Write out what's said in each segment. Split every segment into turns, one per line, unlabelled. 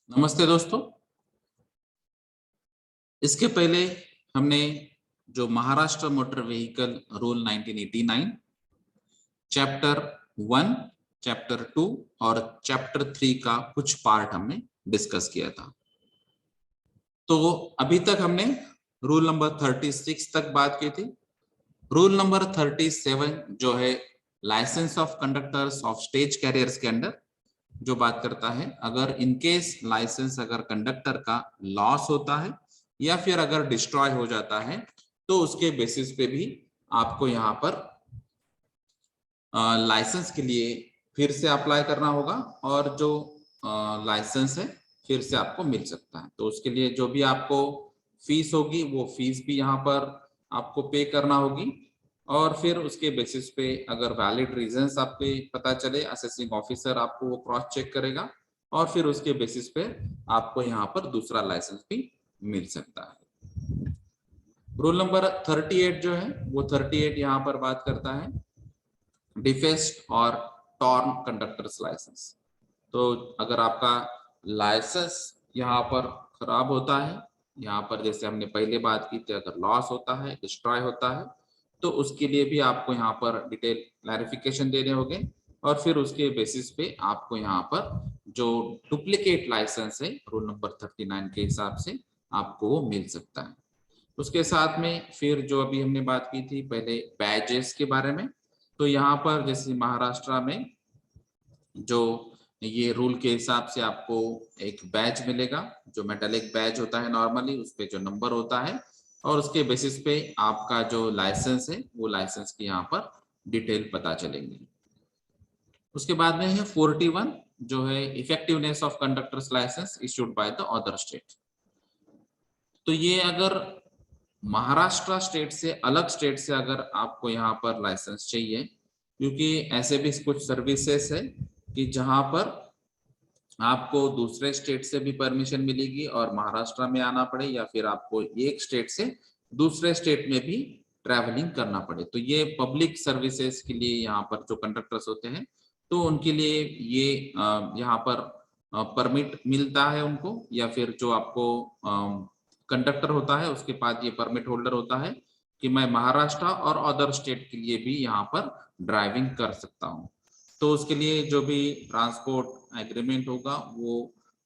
नमस्ते दोस्तों। इसके पहले हमने जो Maharashtra motor vehicle rule 1989 chapter 1, chapter 2 और चैप्टर 3 का कुछ पार्ट हमने डिस्कस किया था। तो अभी तक हमने रूल नंबर 36 तक बात की थी। रूल नंबर 37 जो है licence of conductors of stage carriers के अंदर जो बात करता है, अगर इनकेस लाइसेंस अगर कंडक्टर का लॉस होता है या फिर अगर डिस्ट्रॉय हो जाता है तो उसके बेसिस पे भी आपको यहाँ पर लाइसेंस के लिए फिर से अप्लाई करना होगा और जो लाइसेंस है फिर से आपको मिल सकता है। तो उसके लिए जो भी आपको फीस होगी वो फीस भी यहाँ पर आपको पे करना होगी और फिर उसके बेसिस पे अगर वैलिड रीजंस आपके पता चले असेसिंग ऑफिसर आपको वो क्रॉस चेक करेगा और फिर उसके बेसिस पे आपको यहाँ पर दूसरा लाइसेंस भी मिल सकता है। रूल नंबर 38 जो है वो 38 यहाँ पर बात करता है डिफेक्ट और टॉर्न कंडक्टर्स लाइसेंस। तो अगर आपका लाइसेंस यहाँ पर खराब होता है, यहाँ पर जैसे हमने पहले बात की थी, अगर लॉस होता है, डिस्ट्रॉय होता है, तो उसके लिए भी आपको यहाँ पर डिटेल क्लैरिफिकेशन देने होंगे और फिर उसके बेसिस पे आपको यहाँ पर जो डुप्लीकेट लाइसेंस है रूल नंबर 39 के हिसाब से आपको वो मिल सकता है। उसके साथ में फिर जो अभी हमने बात की थी पहले बैजेस के बारे में, तो यहाँ पर जैसे महाराष्ट्र में जो ये रूल के हिसाब से आपको एक बैच मिलेगा जो मेटालिक बैच होता है, नॉर्मली उस पे जो नंबर होता है और उसके बेसिस पे आपका जो लाइसेंस है वो लाइसेंस की यहाँ पर डिटेल पता चलेंगी। उसके बाद में है 41 जो है effectiveness of conductors licence issued by the other state. तो ये अगर महाराष्ट्र स्टेट से अलग स्टेट से अगर आपको यहाँ पर लाइसेंस चाहिए, क्योंकि ऐसे भी कुछ सर्विसेज है कि जहां पर आपको दूसरे स्टेट से भी परमिशन मिलेगी और महाराष्ट्र में आना पड़े या फिर आपको एक स्टेट से दूसरे स्टेट में भी ट्रैवलिंग करना पड़े, तो ये पब्लिक सर्विसेज के लिए यहाँ पर जो कंडक्टर्स होते हैं तो उनके लिए ये यहाँ पर परमिट मिलता है उनको, या फिर जो आपको कंडक्टर होता है उसके पास ये परमिट होल्डर होता है कि मैं महाराष्ट्र और अदर स्टेट के लिए भी यहाँ पर ड्राइविंग कर सकता हूँ। तो उसके लिए जो भी ट्रांसपोर्ट एग्रीमेंट होगा वो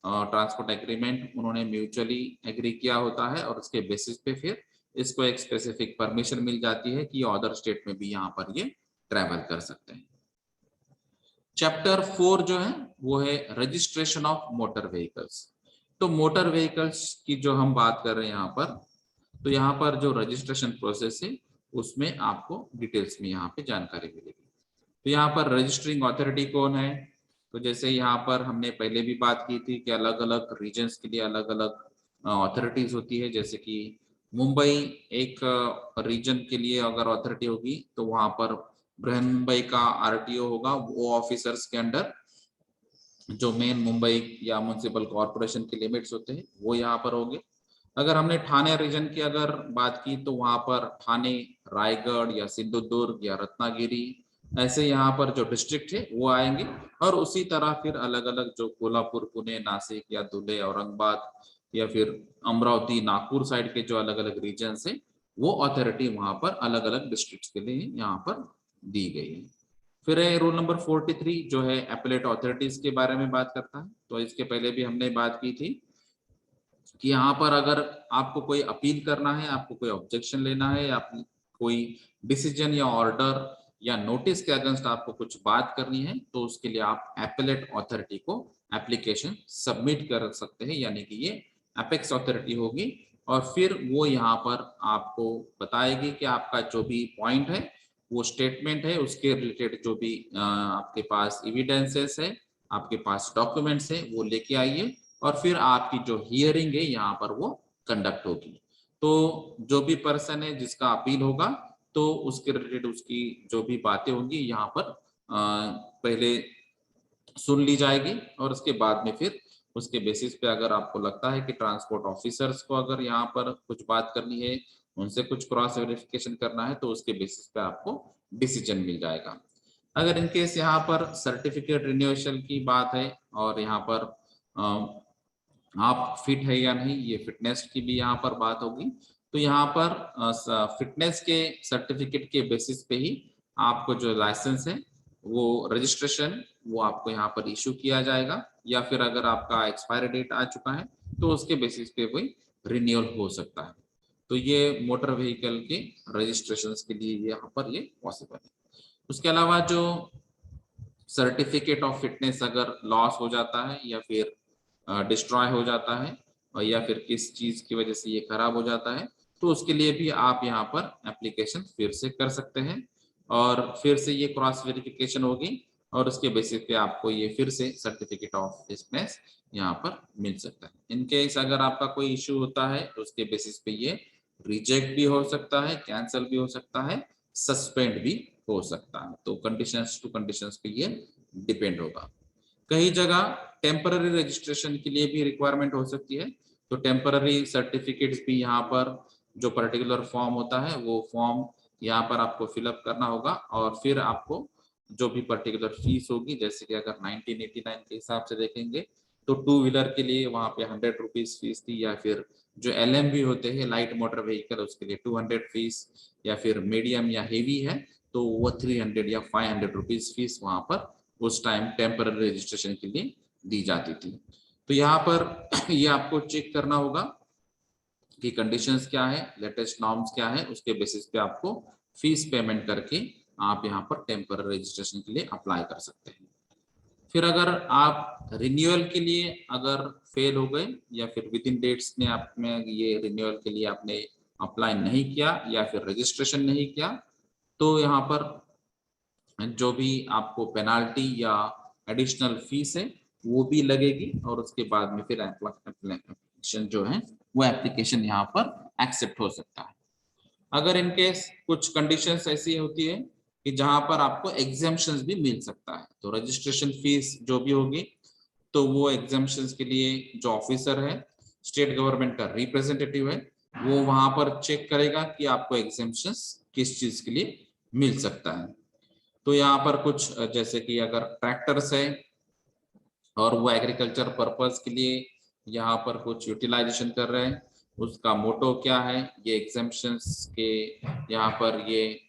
ट्रांसपोर्ट एग्रीमेंट उन्होंने म्यूचुअली एग्री किया होता है और उसके बेसिस पे फिर इसको एक स्पेसिफिक परमिशन मिल जाती है कि अदर स्टेट में भी यहाँ पर ये ट्रैवल कर सकते हैं। चैप्टर 4 जो है वो है रजिस्ट्रेशन ऑफ मोटर व्हीकल्स। तो मोटर व्हीकल्स की जो हम बात कर रहे हैं यहाँ पर, तो यहाँ पर जो रजिस्ट्रेशन प्रोसेस है उसमें आपको डिटेल्स में यहाँ पे जानकारी मिलेगी। तो यहाँ पर रजिस्टरिंग अथॉरिटी कौन है, तो जैसे यहाँ पर हमने पहले भी बात की थी कि अलग अलग रीजन्स के लिए अलग अलग अथॉरिटीज होती है। जैसे कि मुंबई एक रीजन के लिए अगर अथॉरिटी होगी तो वहां पर बृहन्मुंबई का आरटीओ होगा, वो ऑफिसर्स के अंडर जो मेन मुंबई या म्युनिसिपल कॉर्पोरेशन के लिमिट्स होते हैं वो यहाँ पर होंगे। अगर हमने ठाणे रीजन की अगर बात की तो वहां पर ठाणे, रायगढ़ या सिंधुदुर्ग या रत्नागिरी ऐसे यहाँ पर जो डिस्ट्रिक्ट है वो आएंगे और उसी तरह फिर अलग अलग जो कोल्हापुर, पुणे, नासिक या धुले, औरंगाबाद या फिर अमरावती, नागपुर साइड के जो अलग अलग रीजन है वो अथॉरिटी वहां पर अलग अलग डिस्ट्रिक्ट के लिए यहाँ पर दी गई है। फिर है रूल नंबर 43 जो है एपेलेट अथॉरिटीज के बारे में बात करता है। तो इसके पहले भी हमने बात की थी कि यहाँ पर अगर आपको कोई अपील करना है, आपको कोई ऑब्जेक्शन लेना है या कोई डिसीजन या ऑर्डर या नोटिस के अगेंस्ट आपको कुछ बात करनी है तो उसके लिए आप एपेलेट अथॉरिटी को एप्लीकेशन सबमिट कर सकते हैं, यानी कि ये एपेक्स अथॉरिटी होगी और फिर वो यहाँ पर आपको बताएगी कि आपका जो भी पॉइंट है वो स्टेटमेंट है उसके रिलेटेड जो भी आपके पास एविडेंसेस है, आपके पास डॉक्यूमेंट्स है वो लेके आइए और फिर आपकी जो हियरिंग है यहाँ पर वो कंडक्ट होगी। तो जो भी पर्सन है जिसका अपील होगा तो उसके रिलेटेड उसकी जो भी बातें होंगी यहाँ पर पहले सुन ली जाएगी और उसके बाद में फिर उसके बेसिस पे अगर आपको लगता है कि ट्रांसपोर्ट ऑफिसर्स को अगर यहाँ पर कुछ बात करनी है, उनसे कुछ क्रॉस वेरिफिकेशन करना है तो उसके बेसिस पे आपको डिसीजन मिल जाएगा। अगर इनकेस यहाँ पर सर्टिफिकेट रिन्यूएशन की बात है और यहाँ पर आप फिट है या नहीं, ये फिटनेस की भी यहाँ पर बात होगी। तो यहाँ पर फिटनेस के सर्टिफिकेट के बेसिस पे ही आपको जो लाइसेंस है वो रजिस्ट्रेशन वो आपको यहाँ पर इशू किया जाएगा, या फिर अगर आपका एक्सपायरी डेट आ चुका है तो उसके बेसिस पे कोई रिन्यूअल हो सकता है। तो ये मोटर व्हीकल के रजिस्ट्रेशन के लिए यहाँ पर ये पॉसिबल है। उसके अलावा जो सर्टिफिकेट ऑफ फिटनेस अगर लॉस हो जाता है या फिर डिस्ट्रॉय हो जाता है, और या फिर किस चीज की वजह से ये खराब हो जाता है, तो उसके लिए भी आप यहाँ पर एप्लीकेशन फिर से कर सकते हैं, और फिर से ये क्रॉस वेरिफिकेशन होगी, और उसके बेसिस पे आपको ये फिर से सर्टिफिकेट ऑफ फिटनेस यहाँ पर मिल सकता है। इन केस अगर आपका कोई इश्यू होता है तो उसके बेसिस पे ये रिजेक्ट भी हो सकता है, कैंसिल भी हो सकता है, सस्पेंड भी हो सकता है। तो कंडीशंस टू कंडीशंस पे ये डिपेंड होगा। कई जगह टेम्पररी रजिस्ट्रेशन के लिए भी रिक्वायरमेंट हो सकती है, तो टेम्पररी सर्टिफिकेट्स भी यहाँ पर जो पर्टिकुलर फॉर्म होता है वो फॉर्म यहाँ पर आपको फिलअप करना होगा, और फिर आपको जो भी पर्टिकुलर फीस होगी, जैसे कि अगर 1989 के हिसाब से देखेंगे तो टू व्हीलर के लिए वहाँ पे 100 रुपीज फीस थी, या फिर जो LMV होते हैं लाइट मोटर व्हीकल उसके लिए 200 फीस, या फिर मीडियम या हेवी है तो वो 300 या 500 रुपीज फीस वहाँ पर उस टाइम टेम्पररी रजिस्ट्रेशन के लिए दी जाती थी। तो यहाँ पर ये आपको चेक करना होगा कि कंडीशंस क्या है, लेटेस्ट नॉर्म्स क्या है, उसके बेसिस पे आपको फीस पेमेंट करके आप यहाँ पर टेम्पररी रजिस्ट्रेशन के लिए अप्लाई कर सकते हैं। फिर अगर आप रिन्यूअल के लिए अगर फेल हो गए, या फिर विद इन डेट्स ने आप में ये रिन्यूअल के लिए आपने अप्लाई नहीं किया या फिर रजिस्ट्रेशन नहीं किया, तो यहाँ पर जो भी आपको पेनाल्टी या एडिशनल फीस है वो भी लगेगी, और उसके बाद में फिर एप्लीकेशन जो है वो एप्लीकेशन यहाँ पर एक्सेप्ट हो सकता है। अगर इनकेस कुछ कंडीशंस ऐसी होती है कि जहां पर आपको एग्जाम्पशंस भी मिल सकता है, तो रजिस्ट्रेशन फीस जो भी होगी तो वो एग्जाम्पशंस के लिए जो ऑफिसर है, स्टेट गवर्नमेंट का रिप्रेजेंटेटिव है, वो वहां पर चेक करेगा कि आपको एग्जाम्पशंस किस चीज के लिए मिल सकता है। तो यहाँ पर कुछ जैसे कि अगर ट्रैक्टर्स है और वो एग्रीकल्चर पर्पस के लिए यहाँ पर कुछ यूटिलाइजेशन कर रहे हैं, उसका मोटो क्या है, ये एग्जाम्पशंस के यहाँ पर ये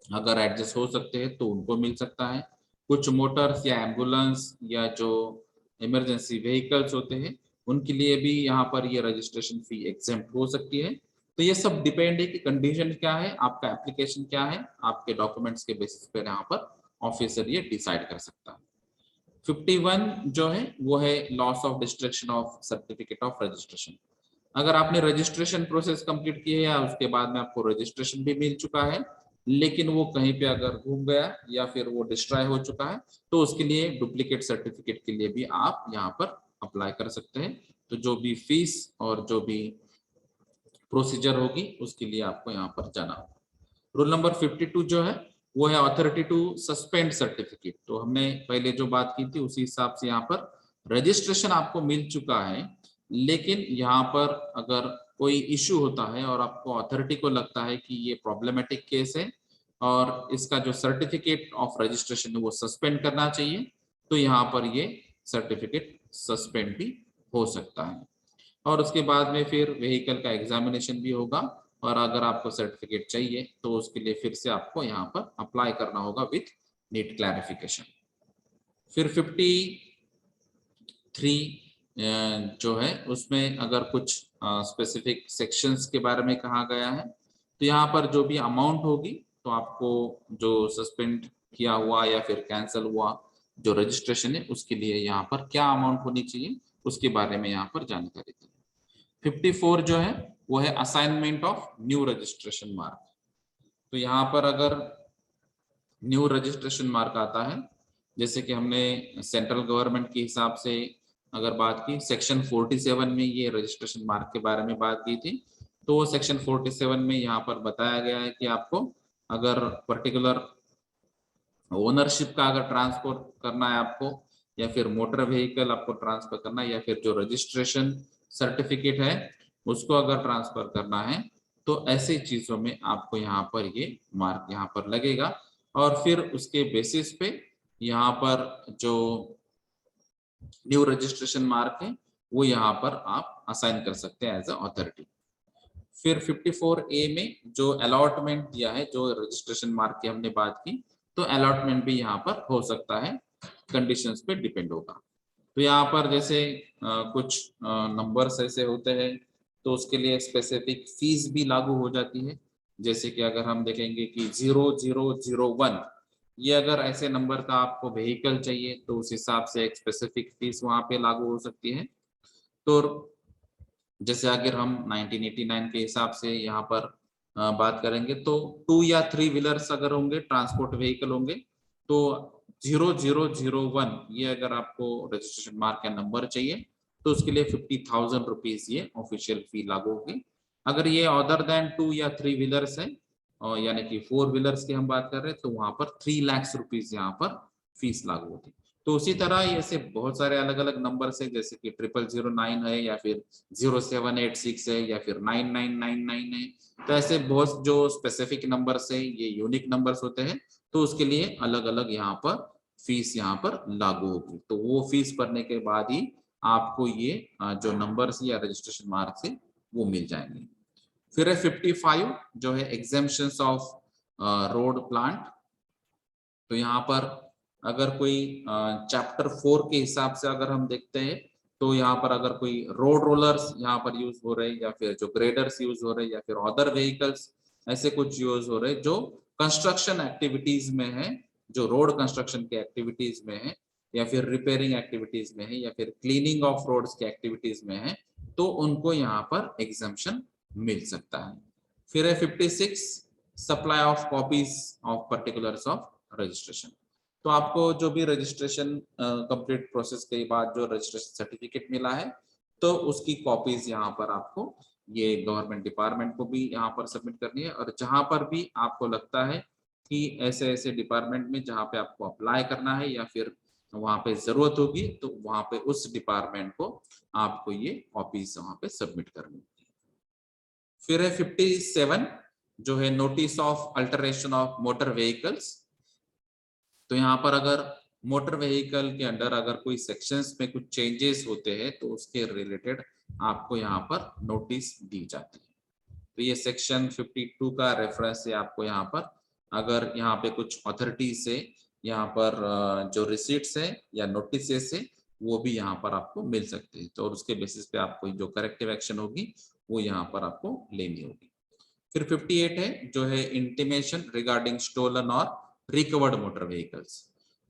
अगर एडजस्ट हो सकते हैं तो उनको मिल सकता है। कुछ मोटर्स या एम्बुलेंस या जो इमरजेंसी व्हीकल्स होते हैं उनके लिए भी यहाँ पर ये रजिस्ट्रेशन फी एग्जेम्प्ट हो सकती है। तो ये सब डिपेंड है कि कंडीशन क्या है, आपका एप्लीकेशन क्या है, आपके डॉक्यूमेंट्स के बेसिस पर यहाँ पर ऑफिसर ये डिसाइड कर सकता है। 51 जो है वो है loss of destruction of certificate of registration. अगर आपने रजिस्ट्रेशन प्रोसेस कंप्लीट की है या उसके बाद में आपको रजिस्ट्रेशन भी मिल चुका है, लेकिन वो कहीं पे अगर घूम गया या फिर वो डिस्ट्रॉय हो चुका है, तो उसके लिए डुप्लीकेट सर्टिफिकेट के लिए भी आप यहाँ पर अप्लाई कर सकते हैं। तो जो भी फीस और जो भी प्रोसीजर होगी उसके लिए आपको यहाँ पर जाना होगा। रूल नंबर 52 जो है वो है अथॉरिटी टू सस्पेंड सर्टिफिकेट। तो हमने पहले जो बात की थी उसी हिसाब से यहाँ पर रजिस्ट्रेशन आपको मिल चुका है, लेकिन यहाँ पर अगर कोई इश्यू होता है और आपको अथॉरिटी को लगता है कि ये प्रॉब्लमेटिक केस है और इसका जो सर्टिफिकेट ऑफ रजिस्ट्रेशन है वो सस्पेंड करना चाहिए, तो यहाँ पर ये सर्टिफिकेट सस्पेंड भी हो सकता है। और उसके बाद में फिर व्हीकल का एग्जामिनेशन भी होगा, और अगर आपको सर्टिफिकेट चाहिए तो उसके लिए फिर से आपको यहाँ पर अप्लाई करना होगा विथ नीट क्लैरिफिकेशन। फिर 53 जो है उसमें अगर कुछ स्पेसिफिक सेक्शंस के बारे में कहा गया है, तो यहाँ पर जो भी अमाउंट होगी तो आपको जो सस्पेंड किया हुआ या फिर कैंसिल हुआ जो रजिस्ट्रेशन है उसके लिए यहाँ पर क्या अमाउंट होनी चाहिए उसके बारे में यहाँ पर जानकारी दी। 54 जो है वो है assignment of new registration mark. तो यहाँ पर अगर न्यू रजिस्ट्रेशन मार्क आता है, जैसे कि हमने सेंट्रल गवर्नमेंट के हिसाब से अगर बात की सेक्शन 47 में ये रजिस्ट्रेशन मार्क के बारे में बात की थी, तो वो सेक्शन 47 में यहाँ पर बताया गया है कि आपको अगर पर्टिकुलर ओनरशिप का अगर ट्रांसफर करना है आपको, या फिर मोटर व्हीकल आपको ट्रांसफर करना है, या फिर जो रजिस्ट्रेशन सर्टिफिकेट है उसको अगर ट्रांसफर करना है, तो ऐसी चीजों में आपको यहाँ पर ये मार्क यहाँ पर लगेगा। और फिर उसके बेसिस पे यहाँ पर जो न्यू रजिस्ट्रेशन मार्क है वो यहाँ पर आप असाइन कर सकते हैं एज अ ऑथोरिटी। फिर 54A में जो अलॉटमेंट दिया है, जो रजिस्ट्रेशन मार्क की हमने बात की, तो अलॉटमेंट भी यहाँ पर हो सकता है, कंडीशंस पे डिपेंड होगा। तो यहाँ पर जैसे कुछ नंबर्स ऐसे होते हैं तो उसके लिए स्पेसिफिक फीस भी लागू हो जाती है। जैसे कि अगर हम देखेंगे कि 0001, ये अगर ऐसे नंबर का आपको व्हीकल चाहिए तो उस हिसाब से एक स्पेसिफिक फीस वहाँ पे लागू हो सकती है। तो जैसे अगर हम 1989 के हिसाब से यहाँ पर बात करेंगे तो 2 या 3 व्हीलर्स अगर होंगे, ट्रांसपोर्ट व्हीकल होंगे, तो 0001 ये अगर आपको रजिस्ट्रेशन मार्क या नंबर चाहिए तो उसके लिए 50,000 रुपीज ये ऑफिशियल फी लागू होगी। अगर ये अदर देन 2 या 3 व्हीलर्स है, और यानी कि 4 व्हीलर्स की हम बात कर रहे हैं, तो वहां पर 3 लाख रुपीज यहाँ पर फीस लागू होती है। तो उसी तरह ऐसे बहुत सारे अलग अलग नंबर है, जैसे कि 0009 है, या फिर 0786 है, या फिर 9999 है। तो ऐसे बहुत जो स्पेसिफिक नंबर्स है, ये यूनिक नंबर्स होते हैं, तो उसके लिए अलग अलग यहाँ पर फीस यहाँ पर लागू होगी। तो वो फीस भरने के बाद ही आपको ये जो नंबर्स या रजिस्ट्रेशन मार्क्स है वो मिल जाएंगे। फिर है 55 जो है एग्जेम्पशंस ऑफ रोड प्लांट। तो यहाँ पर अगर कोई चैप्टर 4 के हिसाब से अगर हम देखते हैं तो यहाँ पर अगर कोई रोड रोलर्स यहाँ पर यूज हो रहे हैं, या फिर जो ग्रेडर्स यूज हो रहे हैं, या फिर अदर व्हीकल्स ऐसे कुछ यूज हो रहे हैं जो कंस्ट्रक्शन एक्टिविटीज में है, जो रोड कंस्ट्रक्शन के एक्टिविटीज में है, या फिर रिपेयरिंग एक्टिविटीज में है, या फिर क्लीनिंग ऑफ रोड्स के एक्टिविटीज में है, तो उनको यहाँ पर एग्जम्पशन मिल सकता है। फिर है 56 supply of copies of particulars of registration. तो आपको जो भी रजिस्ट्रेशन कंप्लीट प्रोसेस के बाद जो रजिस्ट्रेशन सर्टिफिकेट मिला है, तो उसकी कॉपीज यहाँ पर आपको ये गवर्नमेंट डिपार्टमेंट को भी यहाँ पर सबमिट करनी है। और जहाँ पर भी आपको लगता है कि ऐसे ऐसे डिपार्टमेंट में जहाँ पे आपको अप्लाई करना है या फिर वहाँ पे जरूरत होगी, तो वहाँ पे उस डिपार्टमेंट को आपको ये कॉपीज वहाँ पे सबमिट करनी है। फिर है 57 जो है notice of alteration of motor vehicles. तो यहाँ पर अगर मोटर व्हीकल के अंडर अगर कोई सेक्शंस में कुछ चेंजेस होते हैं तो उसके रिलेटेड आपको यहाँ पर नोटिस दी जाती है। तो ये सेक्शन 52 का रेफरेंस है आपको यहाँ पर, अगर यहाँ पे कुछ अथॉरिटी से यहाँ पर जो रिसीट्स है या नोटिस है वो भी यहाँ पर आपको मिल सकते हैं। तो उसके बेसिस पे आपको जो करेक्टिव एक्शन होगी वो यहाँ पर आपको लेनी होगी। फिर 58 है जो है इंटीमेशन रिगार्डिंग स्टोलन और रिकवर्ड मोटर व्हीकल्स।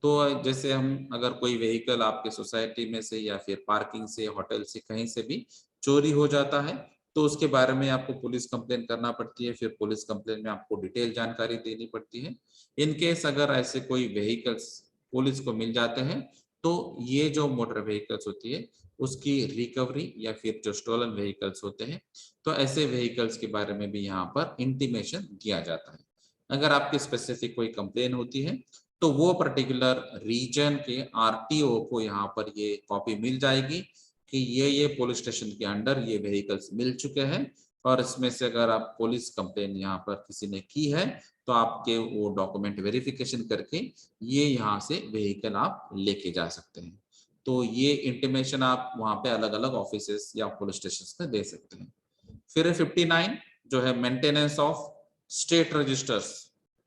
तो जैसे हम अगर कोई व्हीकल आपके सोसाइटी में से या फिर पार्किंग से, होटल से, कहीं से भी चोरी हो जाता है तो उसके बारे में आपको पुलिस कंप्लेन करना पड़ती है। फिर पुलिस कंप्लेन में आपको डिटेल जानकारी देनी पड़ती है। इन केस अगर ऐसे कोई व्हीकल्स पुलिस को मिल जाते हैं तो ये जो मोटर व्हीकल्स होती है उसकी रिकवरी, या फिर जो स्टोलन व्हीकल्स होते हैं तो ऐसे व्हीकल्स के बारे में भी यहाँ पर इंटीमेशन दिया जाता है। अगर आपकी स्पेसिफिक कोई कंप्लेन होती है तो वो पर्टिकुलर रीजन के आरटीओ को यहाँ पर ये कॉपी मिल जाएगी कि ये पुलिस स्टेशन के अंडर ये व्हीकल्स मिल चुके हैं, और इसमें से अगर आप पुलिस कंप्लेन यहाँ पर किसी ने की है तो आपके वो डॉक्यूमेंट वेरिफिकेशन करके ये यहाँ से व्हीकल आप लेके जा सकते हैं। तो ये इंटीमेशन आप वहाँ पे अलग अलग ऑफिसेस या पुलिस स्टेशन में दे सकते हैं। फिर 59 जो है maintenance of state registers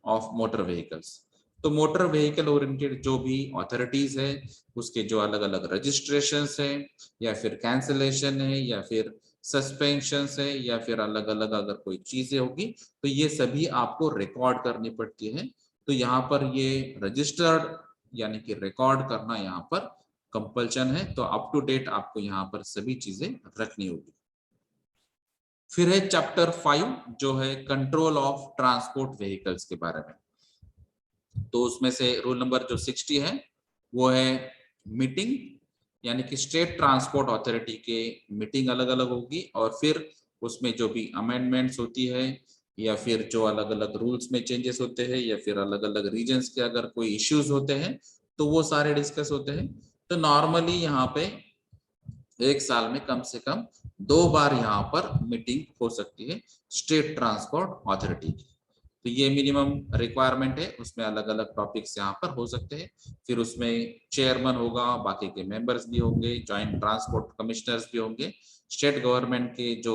of motor vehicles. तो मोटर व्हीकल ओरिएंटेड जो भी अथॉरिटीज है उसके जो अलग अलग रजिस्ट्रेशंस है, या फिर कैंसिलेशन है, या फिर सस्पेंशन है, या फिर अलग अलग अगर कोई चीजें होगी तो ये सभी आपको रिकॉर्ड करनी पड़ती है। तो यहाँ पर ये रजिस्टर्ड यानी कि रिकॉर्ड करना यहाँ पर कंपल्शन है। तो अप टू डेट आपको यहाँ पर सभी चीजें रखनी होगी। फिर है चैप्टर 5 जो है कंट्रोल ऑफ ट्रांसपोर्ट व्हीकल्स के बारे में। तो उसमें से रूल नंबर जो 60 है वो है मीटिंग, यानी कि स्टेट ट्रांसपोर्ट अथॉरिटी के मीटिंग अलग अलग होगी, और फिर उसमें जो भी अमेंडमेंट्स होती है या फिर जो अलग अलग रूल्स में चेंजेस होते हैं या फिर अलग अलग रीजन्स के अगर कोई इश्यूज होते हैं तो वो सारे डिस्कस होते हैं। तो नॉर्मली यहाँ पे एक साल में कम से कम 2 बार यहाँ पर मीटिंग हो सकती है स्टेट ट्रांसपोर्ट अथॉरिटी की। तो ये मिनिमम रिक्वायरमेंट है, उसमें अलग अलग टॉपिक्स यहाँ पर हो सकते हैं। फिर उसमें चेयरमैन होगा, बाकी के मेंबर्स भी होंगे, जॉइंट ट्रांसपोर्ट कमिश्नर्स भी होंगे, स्टेट गवर्नमेंट के जो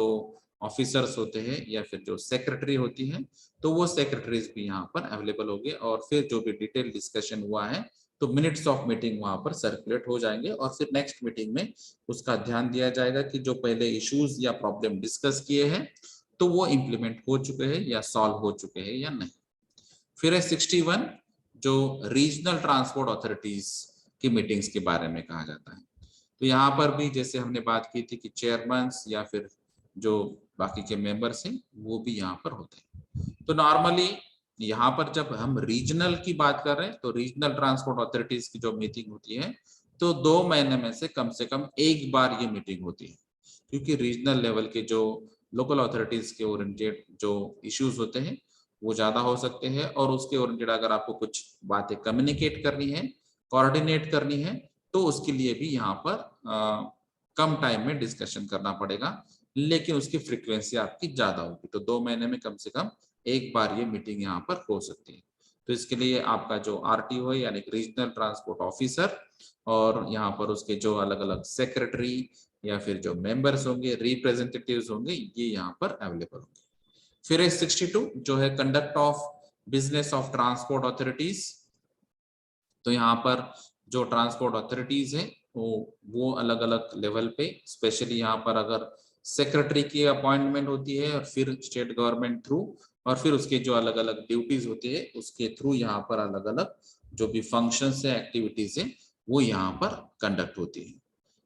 ऑफिसर्स होते हैं या फिर जो सेक्रेटरी होती है, तो वो सेक्रेटरीज भी यहाँ पर अवेलेबल होंगे। और फिर जो भी डिटेल डिस्कशन हुआ है तो मिनट्स ऑफ मीटिंग वहां पर सर्कुलेट हो जाएंगे, और फिर नेक्स्ट मीटिंग में उसका ध्यान दिया जाएगा कि जो पहले इश्यूज या प्रॉब्लम डिस्कस किए हैं तो वो इम्प्लीमेंट हो चुके हैं या सॉल्व हो चुके हैं या नहीं। फिर है 61 जो रीजनल ट्रांसपोर्ट अथॉरिटीज की मीटिंग्स के बारे में कहा जाता है। तो यहाँ पर भी जैसे हमने बात की थी कि चेयरमैन या फिर जो बाकी के मेंबर्स हैं वो भी यहाँ पर होते हैं। तो नॉर्मली यहाँ पर जब हम रीजनल की बात कर रहे हैं तो रीजनल ट्रांसपोर्ट अथॉरिटीज की जो मीटिंग होती है तो 2 महीने में से कम कम एक बार ये मीटिंग होती है, क्योंकि रीजनल लेवल के जो लोकल अथॉरिटीज के ओरिएंटेड जो इश्यूज होते हैं वो ज्यादा हो सकते हैं, और उसके ओरिएंटेड अगर आपको कुछ बातें कम्युनिकेट करनी है, कोऑर्डिनेट करनी है, तो उसके लिए भी यहाँ पर कम टाइम में डिस्कशन करना पड़ेगा, लेकिन उसकी फ्रीक्वेंसी आपकी ज्यादा होगी। तो 2 महीने में कम से कम एक बार ये मीटिंग यहाँ पर हो सकती है। तो इसके लिए आपका जो आरटीओ है यानी रीजनल ट्रांसपोर्ट ऑफिसर, और यहाँ पर उसके जो अलग अलग सेक्रेटरी या फिर जो मेंबर्स होंगे, रिप्रेजेंटेटिव्स होंगे, ये यहाँ पर अवेलेबल होंगे। फिर 62 जो है conduct of business of transport authorities. तो यहाँ पर जो ट्रांसपोर्ट अथॉरिटीज है वो अलग अलग लेवल पे, स्पेशली यहाँ पर अगर सेक्रेटरी की अपॉइंटमेंट होती है और फिर स्टेट गवर्नमेंट थ्रू, और फिर उसके जो अलग अलग ड्यूटीज होती है उसके थ्रू यहाँ पर अलग अलग जो भी फंक्शंस है, एक्टिविटीज है, वो यहाँ पर कंडक्ट होती है।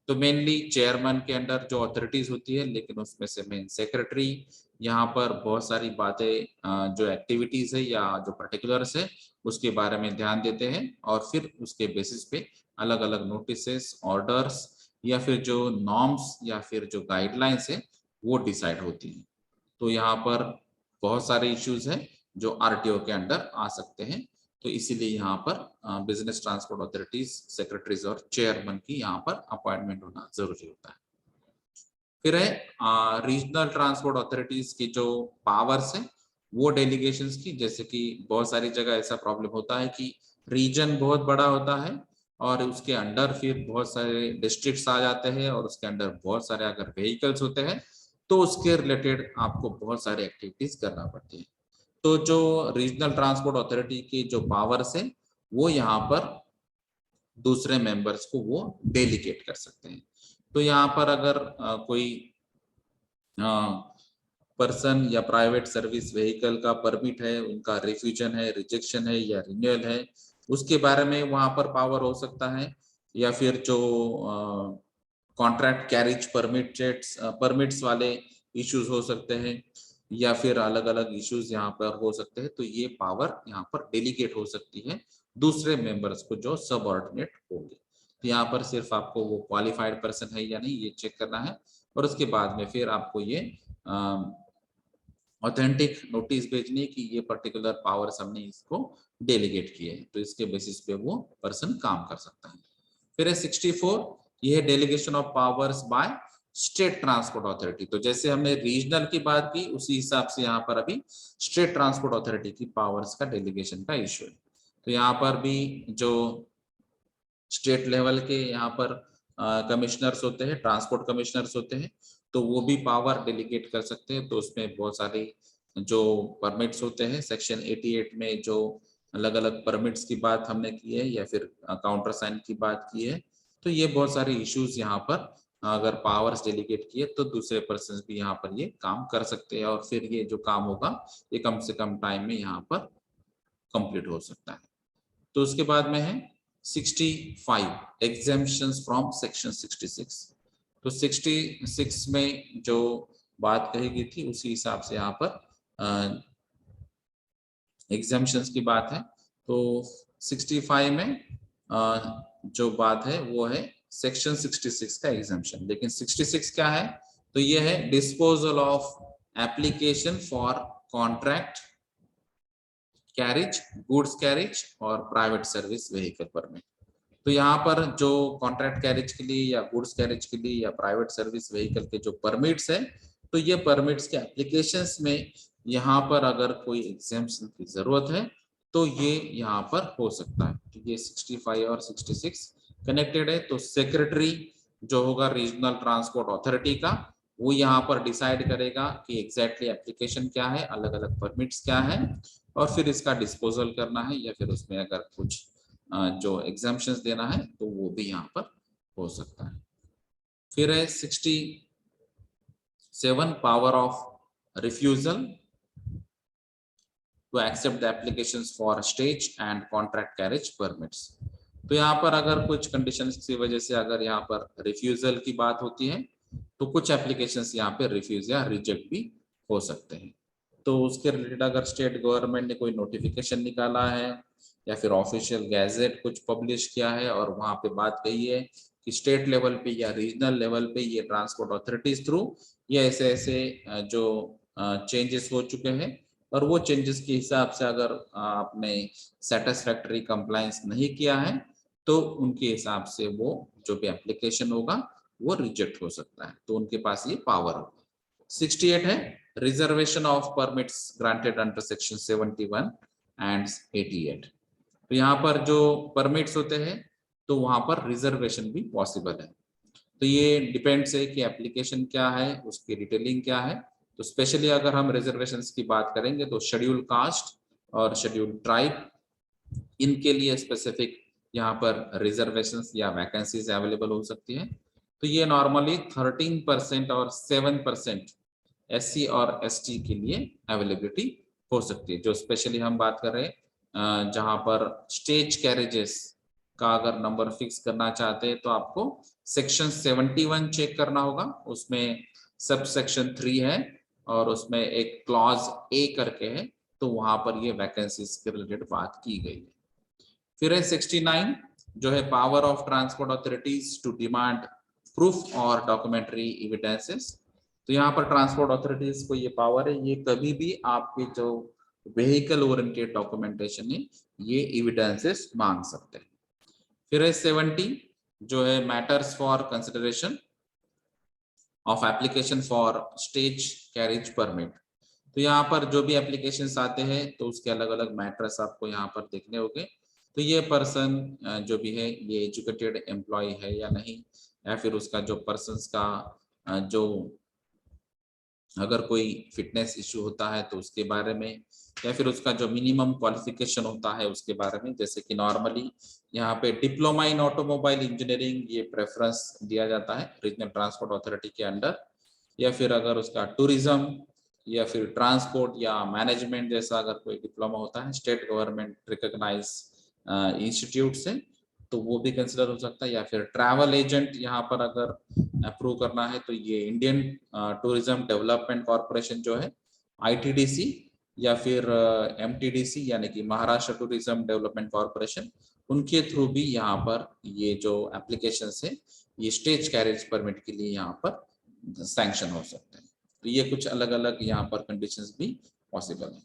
तो मेनली चेयरमैन के अंडर जो अथॉरिटीज होती है, लेकिन उसमें से मेन सेक्रेटरी यहाँ पर बहुत सारी बातें जो एक्टिविटीज है या जो पर्टिकुलर्स है उसके बारे में ध्यान देते हैं, और फिर उसके बेसिस पे अलग अलग नोटिसेस, ऑर्डर्स या फिर जो नॉर्म्स या फिर जो गाइडलाइंस है वो डिसाइड होती है। तो यहाँ पर बहुत सारे इश्यूज हैं जो आरटीओ के अंडर आ सकते हैं, तो इसीलिए यहाँ पर बिजनेस ट्रांसपोर्ट अथॉरिटीज सेक्रेटरीज और चेयरमैन की यहाँ पर अपॉइंटमेंट होना जरूरी होता है। फिर है रीजनल ट्रांसपोर्ट अथॉरिटीज की जो पावर्स है वो डेलीगेशंस की, जैसे कि बहुत सारी जगह ऐसा प्रॉब्लम होता है कि रीजन बहुत बड़ा होता है और उसके अंडर फिर बहुत सारे डिस्ट्रिक्ट्स आ जाते हैं, और उसके अंडर बहुत सारे अगर व्हीकल्स होते हैं तो उसके रिलेटेड आपको बहुत सारी एक्टिविटीज करना पड़ती है। तो जो रीजनल ट्रांसपोर्ट अथॉरिटी की जो पावर्स है वो यहाँ पर दूसरे मेंबर्स को वो डेलीगेट कर सकते हैं। तो यहाँ पर अगर कोई पर्सन या प्राइवेट सर्विस व्हीकल का परमिट है, उनका रिफ्यूजन है, रिजेक्शन है या रिन्यूअल है, उसके बारे में वहां पर पावर हो सकता है, या फिर जो कॉन्ट्रैक्ट कैरिज परमिट्स वाले इश्यूज हो सकते हैं, या फिर अलग अलग इश्यूज यहाँ पर हो सकते हैं। तो ये पावर यहाँ पर डेलीगेट हो सकती है दूसरे मेंबर्स को जो सबऑर्डिनेट होंगे। तो यहाँ पर सिर्फ आपको वो क्वालिफाइड पर्सन है या नहीं ये चेक करना है, और उसके बाद में फिर आपको ये ऑथेंटिक नोटिस भेजनी कि ये पर्टिकुलर पावर्स हमने इसको डेलीगेट किए हैं, तो इसके बेसिस पे वो पर्सन काम कर सकता है। फिर है 64, ये है delegation of powers by state transport authority. तो जैसे हमने रीजनल की बात की उसी हिसाब से यहाँ पर अभी स्टेट ट्रांसपोर्ट अथॉरिटी की पावर्स का डेलीगेशन का इश्यू है। तो यहाँ पर भी जो स्टेट लेवल के यहाँ पर कमिश्नर्स होते हैं, ट्रांसपोर्ट कमिश्नर्स होते हैं, तो वो भी पावर डेलीगेट कर सकते हैं। तो उसमें बहुत सारे जो परमिट्स होते हैं, सेक्शन 88 में जो अलग अलग परमिट्स की बात हमने की है या फिर काउंटर साइन की बात की है, तो ये बहुत सारे इश्यूज यहाँ पर अगर पावर्स डेलीगेट किए तो दूसरे पर्सन भी यहाँ पर ये काम कर सकते हैं, और फिर ये जो काम होगा ये कम से कम टाइम में यहाँ पर कंप्लीट हो सकता है। तो उसके बाद में है 65 एग्जेम्पशंस फ्रॉम सेक्शन 66। तो 66 में जो बात कही गई थी उसी हिसाब से यहाँ पर एग्जेम्पशंस की बात है। तो 65 में जो बात है वो है सेक्शन 66 का एग्जेम्पशन। लेकिन 66 क्या है, तो ये है disposal of application for contract carriage, goods carriage और प्राइवेट सर्विस व्हीकल परमिट। तो यहाँ पर जो कॉन्ट्रैक्ट कैरिज के लिए या गुड्स कैरिज के लिए या प्राइवेट सर्विस व्हीकल के जो परमिट्स है, तो ये परमिट्स के एप्लीकेशंस में यहाँ पर अगर कोई एग्जाम्पशन की जरूरत है तो ये यहाँ पर हो सकता है। तो ये 65 और 66 कनेक्टेड है। तो सेक्रेटरी जो होगा रीजनल ट्रांसपोर्ट अथॉरिटी का, वो यहाँ पर डिसाइड करेगा कि एग्जैक्टली एप्लीकेशन क्या है, अलग अलग परमिट्स क्या है, और फिर इसका डिस्पोजल करना है या फिर उसमें अगर कुछ जो एग्जाम्पशंस देना है तो वो भी यहाँ पर हो सकता है। फिर है 67 power of refusal to accept the applications for stage and contract carriage permits. तो यहाँ पर अगर कुछ कंडीशंस की वजह से अगर यहाँ पर रिफ्यूजल की बात होती है तो कुछ एप्लीकेशंस यहाँ पे रिफ्यूज या रिजेक्ट भी हो सकते हैं। तो उसके रिलेटेड अगर स्टेट गवर्नमेंट ने कोई नोटिफिकेशन निकाला है या फिर ऑफिशियल गैजेट कुछ पब्लिश किया है और वहां पे बात कही है कि स्टेट लेवल पे या रीजनल लेवल पे ये ट्रांसपोर्ट अथॉरिटीज थ्रू ये ऐसे ऐसे जो चेंजेस हो चुके हैं और वो चेंजेस के हिसाब से अगर आपने सेटिस्फैक्टरी कंप्लायंस नहीं किया है तो उनके हिसाब से वो जो भी एप्लीकेशन होगा वो रिजेक्ट हो सकता है। तो उनके पास ये पावर होगा। 68 है reservation of permits granted under section 71 and 88। तो यहाँ पर जो परमिट्स होते हैं तो वहां पर रिजर्वेशन भी पॉसिबल है। तो ये डिपेंड्स है कि एप्लीकेशन क्या है, उसकी डिटेलिंग क्या है। तो स्पेशली अगर हम रिजर्वेशंस की बात करेंगे तो शेड्यूल कास्ट और शेड्यूल ट्राइब, इनके लिए स्पेसिफिक यहाँ पर रिजर्वेशंस या वैकेंसीज अवेलेबल हो सकती है। तो ये नॉर्मली 13% और 7% SC और ST के लिए अवेलेबिलिटी हो सकती है। जो स्पेशली हम बात कर रहे हैं जहां पर स्टेज कैरेजेस का अगर नंबर फिक्स करना चाहते हैं तो आपको सेक्शन 71 चेक करना होगा। उसमें सब सेक्शन 3 है और उसमें एक क्लॉज ए करके है, तो वहां पर ये वैकेंसीज के रिलेटेड बात की गई है। फिर है 69 जो है power of transport authorities to demand proof और डॉक्यूमेंट्री एविडेंसेस। तो यहाँ पर ट्रांसपोर्ट अथॉरिटीज को ये पावर है, ये कभी भी आपके जो व्हीकल ओरिएंटेड डॉक्यूमेंटेशन है ये एविडेंसेस मांग सकते हैं। फिर है 70 जो है matters for consideration of application for stage carriage permit. तो यहाँ पर जो भी एप्लीकेशंस आते हैं तो उसके अलग अलग मैटर्स आपको यहाँ पर देखने होंगे। तो ये पर्सन जो भी है ये एजुकेटेड एम्प्लॉय है या नहीं, या फिर उसका जो पर्सन्स का जो अगर कोई फिटनेस इश्यू होता है तो उसके बारे में, या फिर उसका जो मिनिमम क्वालिफिकेशन होता है उसके बारे में। जैसे कि नॉर्मली यहाँ पे डिप्लोमा इन ऑटोमोबाइल इंजीनियरिंग ये प्रेफरेंस दिया जाता है रीजनल ट्रांसपोर्ट अथॉरिटी के अंडर, या फिर अगर उसका टूरिज्म या फिर ट्रांसपोर्ट या मैनेजमेंट जैसा अगर कोई डिप्लोमा होता है स्टेट गवर्नमेंट रिकॉग्नाइज इंस्टीट्यूट से तो वो भी कंसिडर हो सकता है। या फिर ट्रैवल एजेंट यहाँ पर अगर अप्रूव करना है तो ये इंडियन टूरिज्म डेवलपमेंट कॉर्पोरेशन जो है ITDC या फिर MTDC यानी कि महाराष्ट्र टूरिज्म डेवलपमेंट कॉर्पोरेशन, उनके थ्रू भी यहाँ पर ये जो एप्लीकेशन है ये स्टेज कैरेज परमिट के लिए यहाँ पर सैंक्शन हो सकते हैं। तो ये कुछ अलग अलग यहाँ पर कंडीशंस भी पॉसिबल है।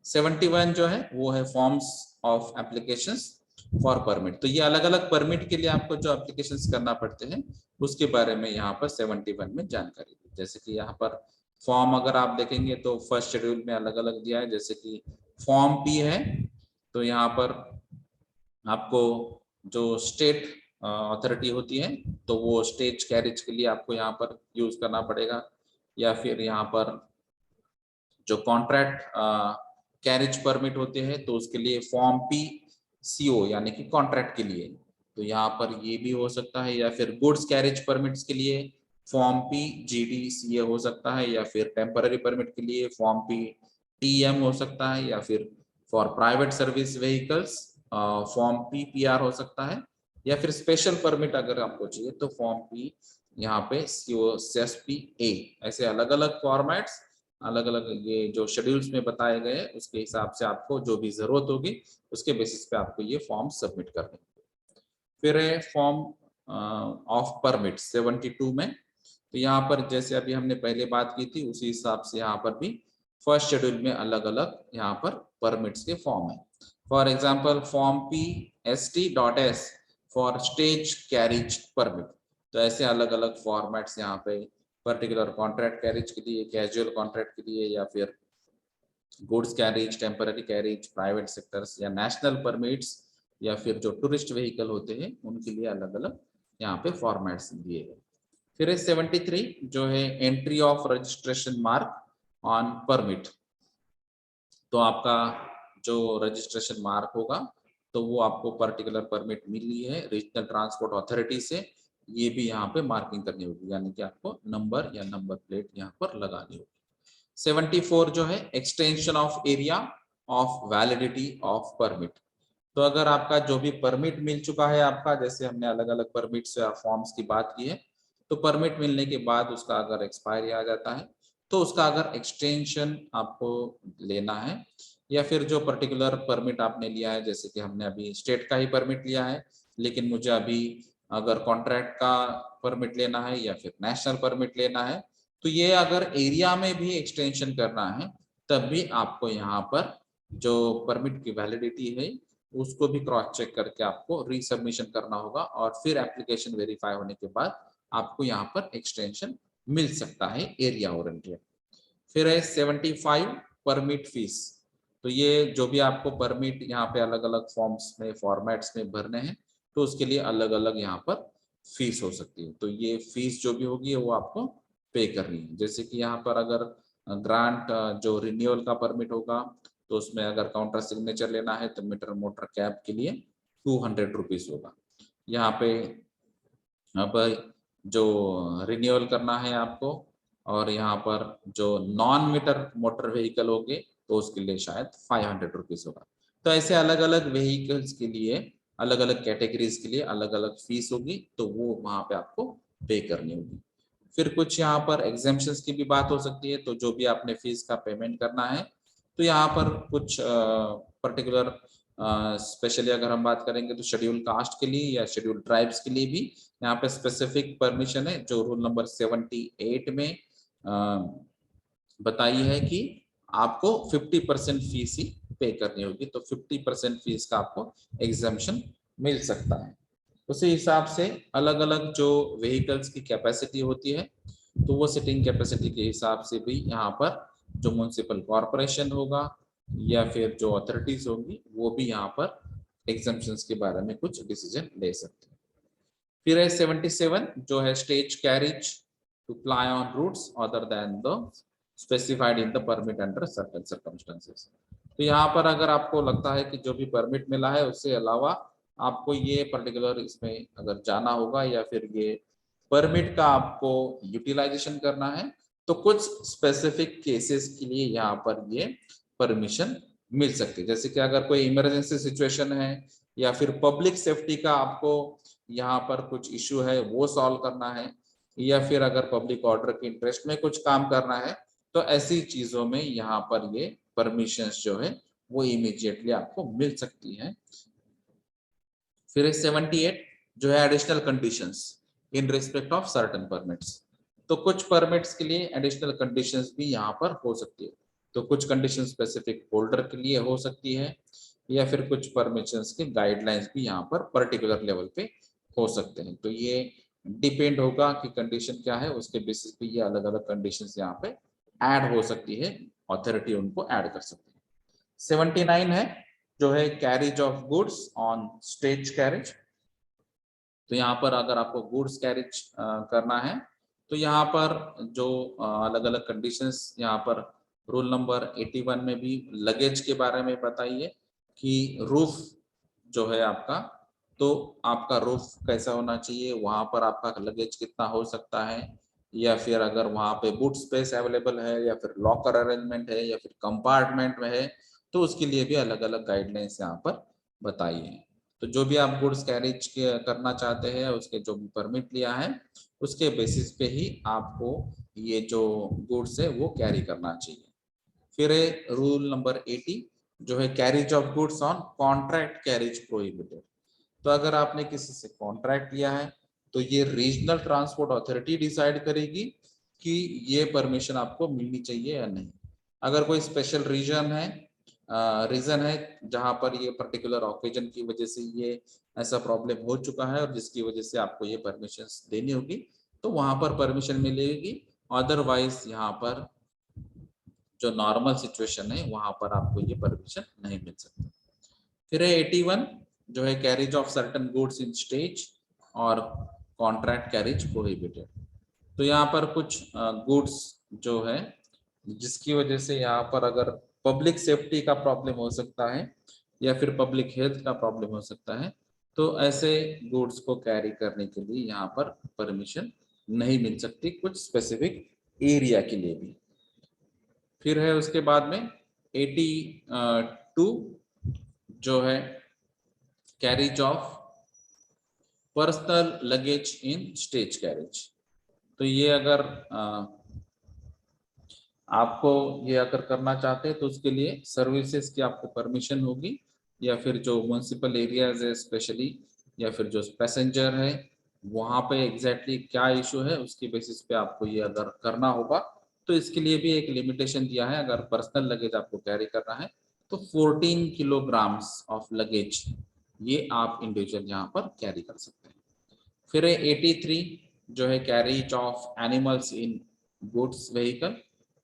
71 जो है वो है forms of applications for permit. तो ये अलग अलग परमिट के लिए आपको जो एप्लीकेशंस करना पड़ते हैं उसके बारे में यहाँ पर 71 में जानकारी दी। जैसे कि यहाँ पर फॉर्म अगर आप देखेंगे तो फर्स्ट शेड्यूल में अलग अलग दिया है। जैसे कि फॉर्म P है तो यहाँ पर आपको जो स्टेट अथॉरिटी होती है तो वो स्टेज कैरेज के लिए आपको यहाँ पर यूज करना पड़ेगा। या फिर यहाँ पर जो कॉन्ट्रैक्ट कैरेज परमिट होते हैं तो उसके लिए फॉर्म PCO यानी कि कॉन्ट्रैक्ट के लिए, तो यहाँ पर ये भी हो सकता है। या फिर गुड्स कैरेज परमिट्स के लिए फॉर्म PGDCA हो सकता है, या फिर टेम्पररी परमिट के लिए फॉर्म PTM हो सकता है, या फिर for private service vehicles form PPR हो सकता है, या फिर स्पेशल परमिट अगर आपको चाहिए तो फॉर्म P यहाँ पे COSPA। ऐसे अलग अलग फॉर्मेट्स अलग अलग ये जो शेड्यूल्स में बताए गए उसके हिसाब से आपको जो भी जरूरत होगी उसके बेसिस पे आपको ये फॉर्म सबमिट करने। फिर है फॉर्म ऑफ परमिट 72 में। तो यहाँ पर जैसे अभी हमने पहले बात की थी उसी हिसाब से यहाँ पर भी फर्स्ट शेड्यूल में अलग अलग यहाँ पर परमिट्स के फॉर्म है। For example form PST.S for stage carriage permit. तो ऐसे अलग अलग फॉर्मेट्स यहाँ पे पर्टिकुलर कॉन्ट्रैक्ट कैरेज के लिए, कैजुअल कॉन्ट्रैक्ट के लिए, या फिर goods carriage, temporary carriage, private sectors या नेशनल परमिट्स या फिर जो टूरिस्ट व्हीकल होते हैं उनके लिए अलग अलग यहाँ पे फॉर्मेट्स दिए गए। फिर 73 जो है entry of registration mark on permit. तो आपका जो रजिस्ट्रेशन मार्क होगा तो वो आपको पर्टिकुलर परमिट मिली है रीजनल ट्रांसपोर्ट अथॉरिटी से, ये भी यहाँ पे मार्किंग करनी होगी, यानी कि आपको नंबर या नंबर प्लेट यहाँ पर लगानी होगी। 74 जो है extension of area of validity of permit. तो अगर आपका जो भी परमिट मिल चुका है आपका, जैसे हमने अलग अलग परमिट्स या फॉर्म्स की बात की है, तो परमिट मिलने के बाद उसका अगर एक्सपायरी आ जाता है तो उसका अगर एक्सटेंशन आपको लेना है, या फिर जो पर्टिकुलर परमिट आपने लिया है, जैसे कि हमने अभी स्टेट का ही परमिट लिया है लेकिन मुझे अभी अगर कॉन्ट्रैक्ट का परमिट लेना है या फिर नेशनल परमिट लेना है, तो ये अगर एरिया में भी एक्सटेंशन करना है तब भी आपको यहाँ पर जो परमिट की वैलिडिटी है उसको भी क्रॉस चेक करके आपको रीसबमिशन करना होगा और फिर एप्लीकेशन वेरीफाई होने के बाद आपको यहाँ पर एक्सटेंशन मिल सकता है एरिया ओरिएंटेड। फिर है 75 परमिट फीस। तो ये जो भी आपको परमिट यहाँ पे अलग अलग फॉर्म्स में फॉर्मेट्स में भरने हैं तो उसके लिए अलग अलग यहाँ पर फीस हो सकती है। तो ये फीस जो भी होगी वो आपको पे करनी है। जैसे कि यहाँ पर अगर ग्रांट जो रिन्यूअल का परमिट होगा तो उसमें अगर काउंटर सिग्नेचर लेना है तो मीटर मोटर कैब के लिए 200 रुपीज होगा। यहाँ पे अब जो रिन्यूअल करना है आपको और यहाँ पर जो नॉन मीटर मोटर व्हीकल होंगे तो उसके लिए शायद 500 रुपीज होगा। तो ऐसे अलग अलग व्हीकल्स के लिए अलग अलग कैटेगरीज के लिए अलग अलग फीस होगी, तो वो वहां पे आपको पे करनी होगी। फिर कुछ यहाँ पर एग्जेम्पशंस की भी बात हो सकती है। तो जो भी आपने फीस का पेमेंट करना है तो यहाँ पर कुछ पर्टिकुलर स्पेशली अगर हम बात करेंगे तो शेड्यूल कास्ट के लिए या शेड्यूल ट्राइब्स के लिए भी यहाँ पे स्पेसिफिक परमिशन है जो रूल नंबर 78 में बताई है कि आपको 50% फीस ही पे करनी होगी। तो 50% फीस का आपको एग्जाम्पशन मिल सकता है। उसी हिसाब से अलग अलग जो व्हीकल्स की कैपेसिटी होती है तो वो सिटिंग कैपेसिटी के हिसाब से भी यहाँ पर जो म्युनिसिपल कॉरपोरेशन होगा या फिर जो अथॉरिटीज होंगी वो भी यहाँ पर एग्जाम्पशंस के बारे में कुछ डिसीजन ले सकते हैं। फिर है 77 जो है stage carriage to ply on routes other than the specified in the permit under certain circumstances. तो यहाँ पर अगर आपको लगता है कि जो भी परमिट मिला है उससे अलावा आपको ये पर्टिकुलर इसमें अगर जाना होगा या फिर ये परमिट का आपको यूटिलाइजेशन करना है तो कुछ स्पेसिफिक केसेस के लिए यहाँ पर ये परमिशन मिल सकती है। जैसे कि अगर कोई इमरजेंसी सिचुएशन है या फिर पब्लिक सेफ्टी का आपको यहाँ पर कुछ इश्यू है वो सॉल्व करना है या फिर अगर पब्लिक ऑर्डर के इंटरेस्ट में कुछ काम करना है तो ऐसी चीजों में यहाँ पर ये परमिशंस जो है वो इमीडिएटली आपको मिल सकती है। फिर 78 जो है additional conditions in respect of certain permits. तो कुछ परमिट्स के लिए एडिशनल कंडीशंस भी यहाँ पर हो सकती है। तो कुछ कंडीशन स्पेसिफिक होल्डर के लिए हो सकती है या फिर कुछ परमिशंस के गाइडलाइंस भी यहाँ पर पर्टिकुलर लेवल पे हो सकते हैं। तो ये डिपेंड होगा कि कंडीशन क्या है, उसके बेसिस पे ये अलग अलग कंडीशंस यहाँ पे ऐड हो सकती है, अथॉरिटी उनको ऐड कर सकती है। 79 है जो है carriage of goods on stage carriage. तो यहाँ पर अगर आपको गुड्स कैरेज करना है तो यहाँ पर जो अलग अलग कंडीशंस यहाँ पर रूल नंबर 81 में भी लगेज के बारे में बताइए कि रूफ जो है आपका, तो आपका रूफ कैसा होना चाहिए, वहां पर आपका लगेज कितना हो सकता है, या फिर अगर वहां पे बूट स्पेस अवेलेबल है या फिर लॉकर अरेंजमेंट है या फिर कंपार्टमेंट में है, तो उसके लिए भी अलग अलग गाइडलाइंस यहाँ पर बताई है। तो जो भी आप गुड्स कैरेज करना चाहते हैं उसके जो भी परमिट लिया है उसके बेसिस पे ही आपको ये जो गुड्स है वो कैरी करना चाहिए। फिर है रूल नंबर 80 जो है carriage of goods on contract carriage prohibited. तो अगर आपने किसी से कॉन्ट्रैक्ट लिया है तो ये रीजनल ट्रांसपोर्ट अथॉरिटी डिसाइड करेगी कि ये परमिशन आपको मिलनी चाहिए या नहीं। अगर कोई स्पेशल रीजन है जहां पर ये पर्टिकुलर ऑकेजन की वजह से ये ऐसा प्रॉब्लम हो चुका है और जिसकी वजह से आपको ये परमिशन देनी होगी तो वहां पर परमिशन मिलेगी। अदरवाइज यहाँ पर जो नॉर्मल सिचुएशन है वहां पर आपको ये परमिशन नहीं मिल सकता। फिर है 81 जो है carriage of certain goods in stage और कॉन्ट्रैक्ट कैरेज प्रोहिबिटेड। तो यहाँ पर कुछ गुड्स जो है जिसकी वजह से यहाँ पर अगर पब्लिक सेफ्टी का प्रॉब्लम हो सकता है या फिर पब्लिक हेल्थ का प्रॉब्लम हो सकता है, तो ऐसे गुड्स को कैरी करने के लिए यहाँ पर परमिशन नहीं मिल सकती कुछ स्पेसिफिक एरिया के लिए भी। फिर है उसके बाद में 82 जो है carriage of personal luggage in stage carriage. तो ये अगर आपको ये अगर करना चाहते हैं तो उसके लिए सर्विसेज की आपको परमिशन होगी, या फिर जो म्युनिसिपल एरियाज है स्पेशली, या फिर जो पैसेंजर है वहाँ पे एग्जैक्टली क्या इशू है उसकी बेसिस पे आपको ये अगर करना होगा। तो इसके लिए भी एक लिमिटेशन दिया है, अगर पर्सनल लगेज आपको कैरी करना है तो 14 किलोग्राम्स ऑफ लगेज ये आप इंडिविजुअल यहाँ पर कैरी कर सकते हैं। फिर 83 जो है carriage of animals in goods vehicle.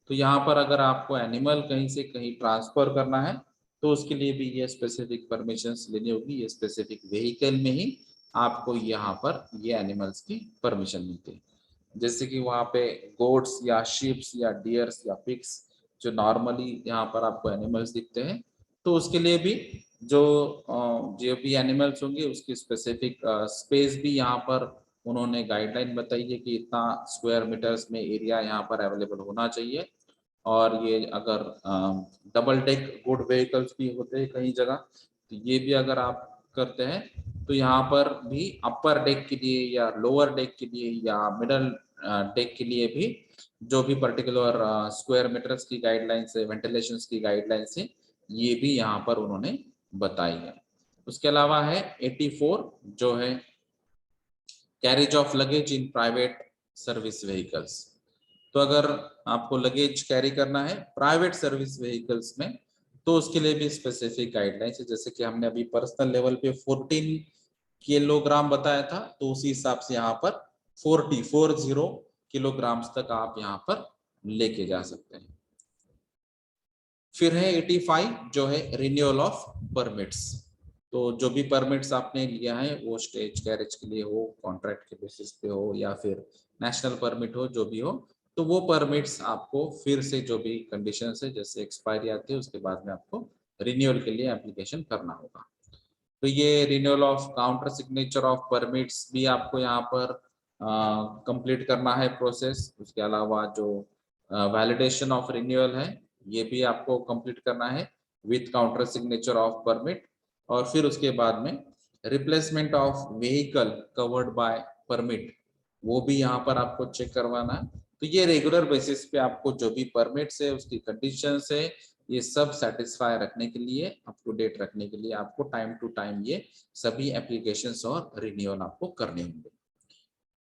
तो यहाँ पर अगर आपको एनिमल कहीं से कहीं ट्रांसफर करना है तो उसके लिए भी ये स्पेसिफिक परमिशंस लेनी होगी, ये स्पेसिफिक व्हीकल में ही आपको यहाँ पर ये एनिमल्स की परमिशन मिलती है। जैसे कि वहाँ पे गोट्स या शीप्स या डियर्स या पिग्स जो नॉर्मली यहाँ पर आपको एनिमल्स दिखते हैं, तो उसके लिए भी जो भी एनिमल्स होंगे उसकी स्पेसिफिक स्पेस भी यहाँ पर उन्होंने गाइडलाइन बताई है कि इतना स्क्वायर मीटर्स में एरिया यहाँ पर अवेलेबल होना चाहिए। और ये अगर डबल डेक गुड व्हीकल्स भी होते हैं कई जगह, तो ये भी अगर आप करते हैं तो यहाँ पर भी अपर डेक के लिए या लोअर डेक के लिए या मिडल डेक के लिए भी जो भी पर्टिकुलर स्क्वायर मीटर्स की गाइडलाइंस है, वेंटिलेशन की गाइडलाइंस है, ये भी यहाँ पर उन्होंने बताई है। उसके अलावा है 84 जो है carriage of luggage in private service vehicles. तो अगर आपको लगेज कैरी करना है प्राइवेट सर्विस व्हीकल्स में तो उसके लिए भी स्पेसिफिक गाइडलाइंस है। जैसे कि हमने अभी पर्सनल लेवल पे 14 किलोग्राम बताया था, तो उसी हिसाब से यहाँ पर 40 किलोग्राम तक आप यहाँ पर लेके जा सकते हैं। फिर है 85 जो है रिन्यूअल ऑफ परमिट्स। तो जो भी परमिट्स आपने लिया है वो स्टेज कैरेज के लिए हो, कॉन्ट्रैक्ट के बेसिस पे हो या फिर नेशनल परमिट हो, जो भी हो, तो वो परमिट्स आपको फिर से जो भी कंडीशंस है जैसे एक्सपायरी आती है उसके बाद में आपको रिन्यूअल के लिए एप्लीकेशन करना होगा। तो ये renewal of counter signature of permits भी आपको यहाँ पर कंप्लीट करना है प्रोसेस। उसके अलावा जो वैलिडेशन ऑफ रिन्यूअल है ये भी आपको कंप्लीट करना है with counter signature of permit. और फिर उसके बाद में replacement of vehicle covered by permit वो भी यहाँ पर आपको चेक करवाना है। तो ये रेगुलर बेसिस पे आपको जो भी परमिट्स है उसकी कंडीशंस है ये सब सेटिस्फाई रखने के लिए, अप टू डेट रखने के लिए आपको टाइम टू टाइम ये सभी एप्लीकेशंस और रिन्यूअल आपको करने होंगे।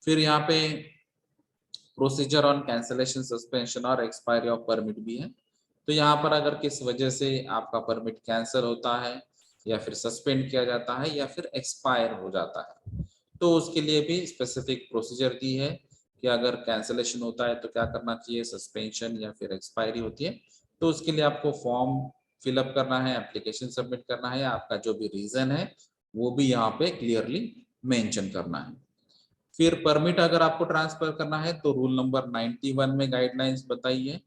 फिर यहाँ पे प्रोसीजर ऑन कैंसलेशन, सस्पेंशन और एक्सपायरी ऑफ परमिट भी है। तो यहाँ पर अगर किस वजह से आपका परमिट कैंसिल होता है या फिर सस्पेंड किया जाता है या फिर एक्सपायर हो जाता है, तो उसके लिए भी स्पेसिफिक प्रोसीजर दी है कि अगर कैंसलेशन होता है तो क्या करना चाहिए, सस्पेंशन या फिर एक्सपायरी होती है तो उसके लिए आपको फॉर्म फिलअप करना है, एप्लीकेशन सबमिट करना है, आपका जो भी रीजन है वो भी यहाँ पे क्लियरली मेंशन करना है। फिर परमिट अगर आपको ट्रांसफर करना है तो रूल नंबर 91 में गाइडलाइंस बताई है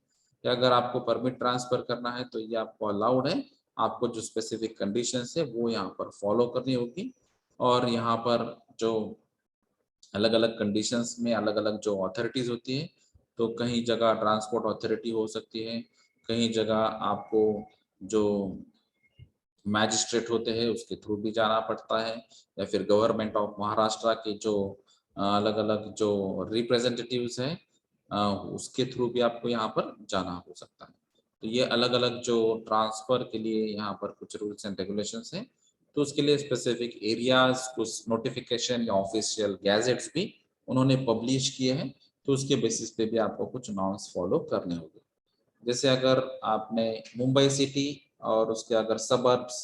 कि अगर आपको परमिट ट्रांसफर करना है तो ये आपको अलाउड है, आपको जो स्पेसिफिक कंडीशंस है वो यहाँ पर फॉलो करनी होगी। और यहाँ पर जो अलग अलग कंडीशंस में अलग अलग जो अथॉरिटीज होती है, तो कहीं जगह ट्रांसपोर्ट अथॉरिटी हो सकती है, कहीं जगह आपको जो मैजिस्ट्रेट होते हैं उसके थ्रू भी जाना पड़ता है, या फिर गवर्नमेंट ऑफ महाराष्ट्र के जो अलग अलग जो रिप्रेजेंटेटिव्स हैं उसके थ्रू भी आपको यहाँ पर जाना हो सकता है। तो ये अलग अलग जो ट्रांसफर के लिए यहाँ पर कुछ रूल्स एंड रेगुलेशंस हैं, तो उसके लिए स्पेसिफिक एरियाज कुछ नोटिफिकेशन या ऑफिशियल गैजेट्स भी उन्होंने पब्लिश किए हैं, तो उसके बेसिस पे भी आपको कुछ नॉर्म्स फॉलो करने होंगे। जैसे अगर आपने मुंबई सिटी और उसके अगर सबर्ब्स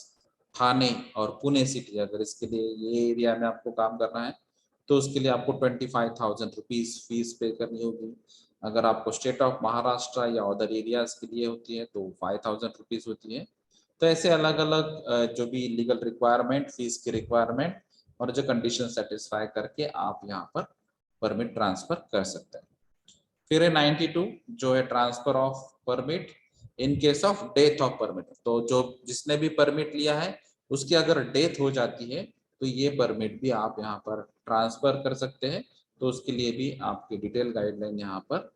ठाणे और पुणे सिटी अगर इसके लिए ये एरिया में आपको काम करना है तो उसके लिए आपको 25,000 रुपीज फीस पे करनी होगी। अगर आपको स्टेट ऑफ महाराष्ट्र या अदर एरियाज के लिए होती है तो 5000 रुपीज होती है। तो ऐसे अलग अलग जो भी लीगल रिक्वायरमेंट, फीस की रिक्वायरमेंट और जो कंडीशन सेटिस्फाई करके आप यहाँ पर परमिट ट्रांसफर कर सकते हैं। फिर है 92 जो है transfer of permit in case of death of permit. तो जो जिसने भी परमिट लिया है उसकी अगर डेथ हो जाती है तो ये परमिट भी आप यहाँ पर ट्रांसफर कर सकते हैं। तो उसके लिए भी आपकी डिटेल गाइडलाइन यहाँ पर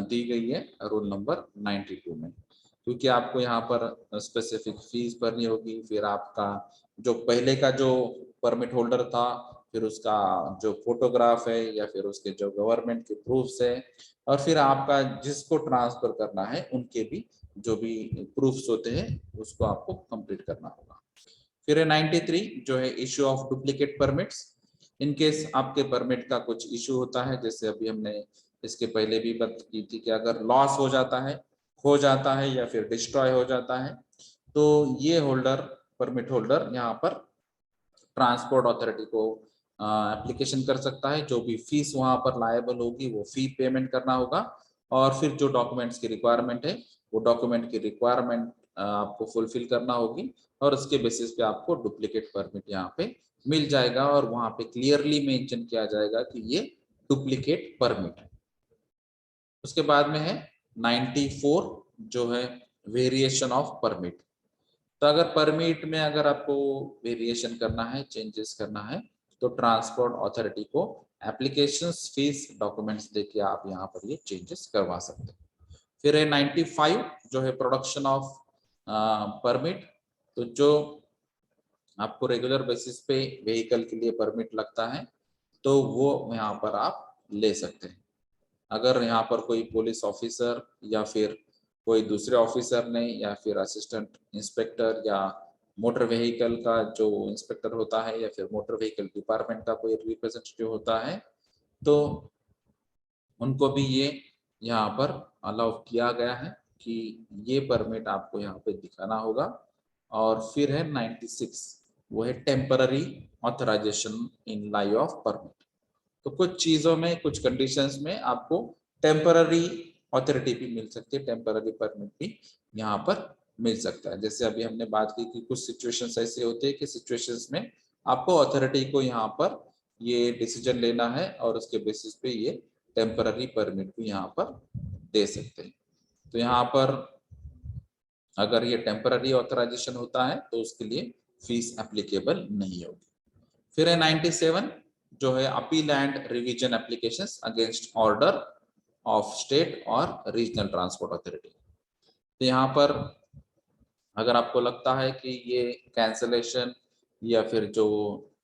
दी गई है रूल नंबर 92 में, क्योंकि आपको यहाँ पर स्पेसिफिक फीस भरनी होगी। फिर आपका जो पहले का जो परमिट होल्डर था, फिर उसका जो फोटोग्राफ है या फिर उसके जो गवर्नमेंट के प्रूफ्स है, और फिर आपका जिसको ट्रांसफर करना है उनके भी जो भी प्रूफ्स होते हैं उसको आपको कंप्लीट करना होगा। फिर है 93 जो है issue of duplicate permits. In case आपके परमिट का कुछ इश्यू होता है, जैसे अभी हमने इसके पहले भी बात की थी कि अगर लॉस हो जाता है, खो जाता है या फिर डिस्ट्रॉय हो जाता है, तो ये होल्डर, परमिट होल्डर यहाँ पर ट्रांसपोर्ट अथॉरिटी को एप्लीकेशन कर सकता है। जो भी फीस वहां पर लायबल होगी वो फी पेमेंट करना होगा, और फिर जो डॉक्यूमेंट्स की रिक्वायरमेंट है वो डॉक्यूमेंट की रिक्वायरमेंट आपको फुलफिल करना होगी, और उसके बेसिस पे आपको डुप्लीकेट परमिट यहाँ पे मिल जाएगा, और वहां पे क्लियरली मेंशन किया जाएगा कि ये डुप्लीकेट परमिट है। उसके बाद में है 94 जो है वेरिएशन ऑफ परमिट। तो अगर परमिट में अगर आपको वेरिएशन करना है, चेंजेस करना है, तो ट्रांसपोर्ट अथॉरिटी को एप्लीकेशंस, फीस, डॉक्यूमेंट्स देके आप यहाँ पर ये चेंजेस करवा सकते हैं। फिर है 95 जो है प्रोडक्शन ऑफ परमिट। तो जो आपको रेगुलर बेसिस पे व्हीकल के लिए परमिट लगता है तो वो यहाँ पर आप ले सकते हैं। अगर यहाँ पर कोई पुलिस ऑफिसर या फिर कोई दूसरे ऑफिसर ने या फिर असिस्टेंट इंस्पेक्टर या मोटर व्हीकल का जो इंस्पेक्टर होता है या फिर मोटर व्हीकल डिपार्टमेंट का कोई रिप्रेजेंटेटिव होता है, तो उनको भी ये यहाँ पर अलाउ किया गया है कि ये परमिट आपको यहाँ पे दिखाना होगा। और फिर है 96 वो है temporary authorisation in live of permit. तो कुछ चीजों में, कुछ कंडीशंस में आपको टेम्पररी अथॉरिटी भी मिल सकती है, टेम्पररी परमिट भी यहाँ पर मिल सकता है। जैसे अभी हमने बात की कि कुछ सिचुएशंस ऐसे होते हैं कि सिचुएशंस में आपको अथॉरिटी को यहाँ पर ये डिसीजन लेना है और उसके बेसिस पे ये टेम्पररी परमिट भी यहाँ पर दे सकते हैं। तो यहाँ पर अगर ये टेम्पररी ऑथराइजेशन होता है तो उसके लिए फीस एप्लीकेबल नहीं होगी। फिर है 97 जो है appeal and revision applications against order of state और रीजनल ट्रांसपोर्ट अथॉरिटी। तो यहाँ पर अगर आपको लगता है कि ये कैंसलेशन या फिर जो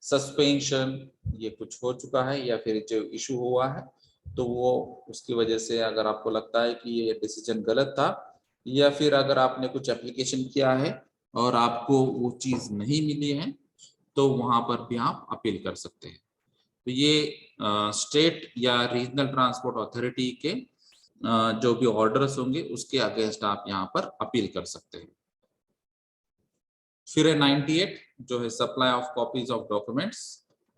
सस्पेंशन ये कुछ हो चुका है या फिर जो इशू हुआ है, तो वो उसकी वजह से अगर आपको लगता है कि ये डिसीजन गलत था, या फिर अगर आपने कुछ एप्लीकेशन किया है और आपको वो चीज नहीं मिली है, तो वहां पर भी आप अपील कर सकते हैं। तो ये स्टेट या रीजनल ट्रांसपोर्ट अथॉरिटी के जो भी ऑर्डर्स होंगे उसके अगेंस्ट आप यहाँ पर अपील कर सकते हैं। फिर है 98 जो है supply of copies of documents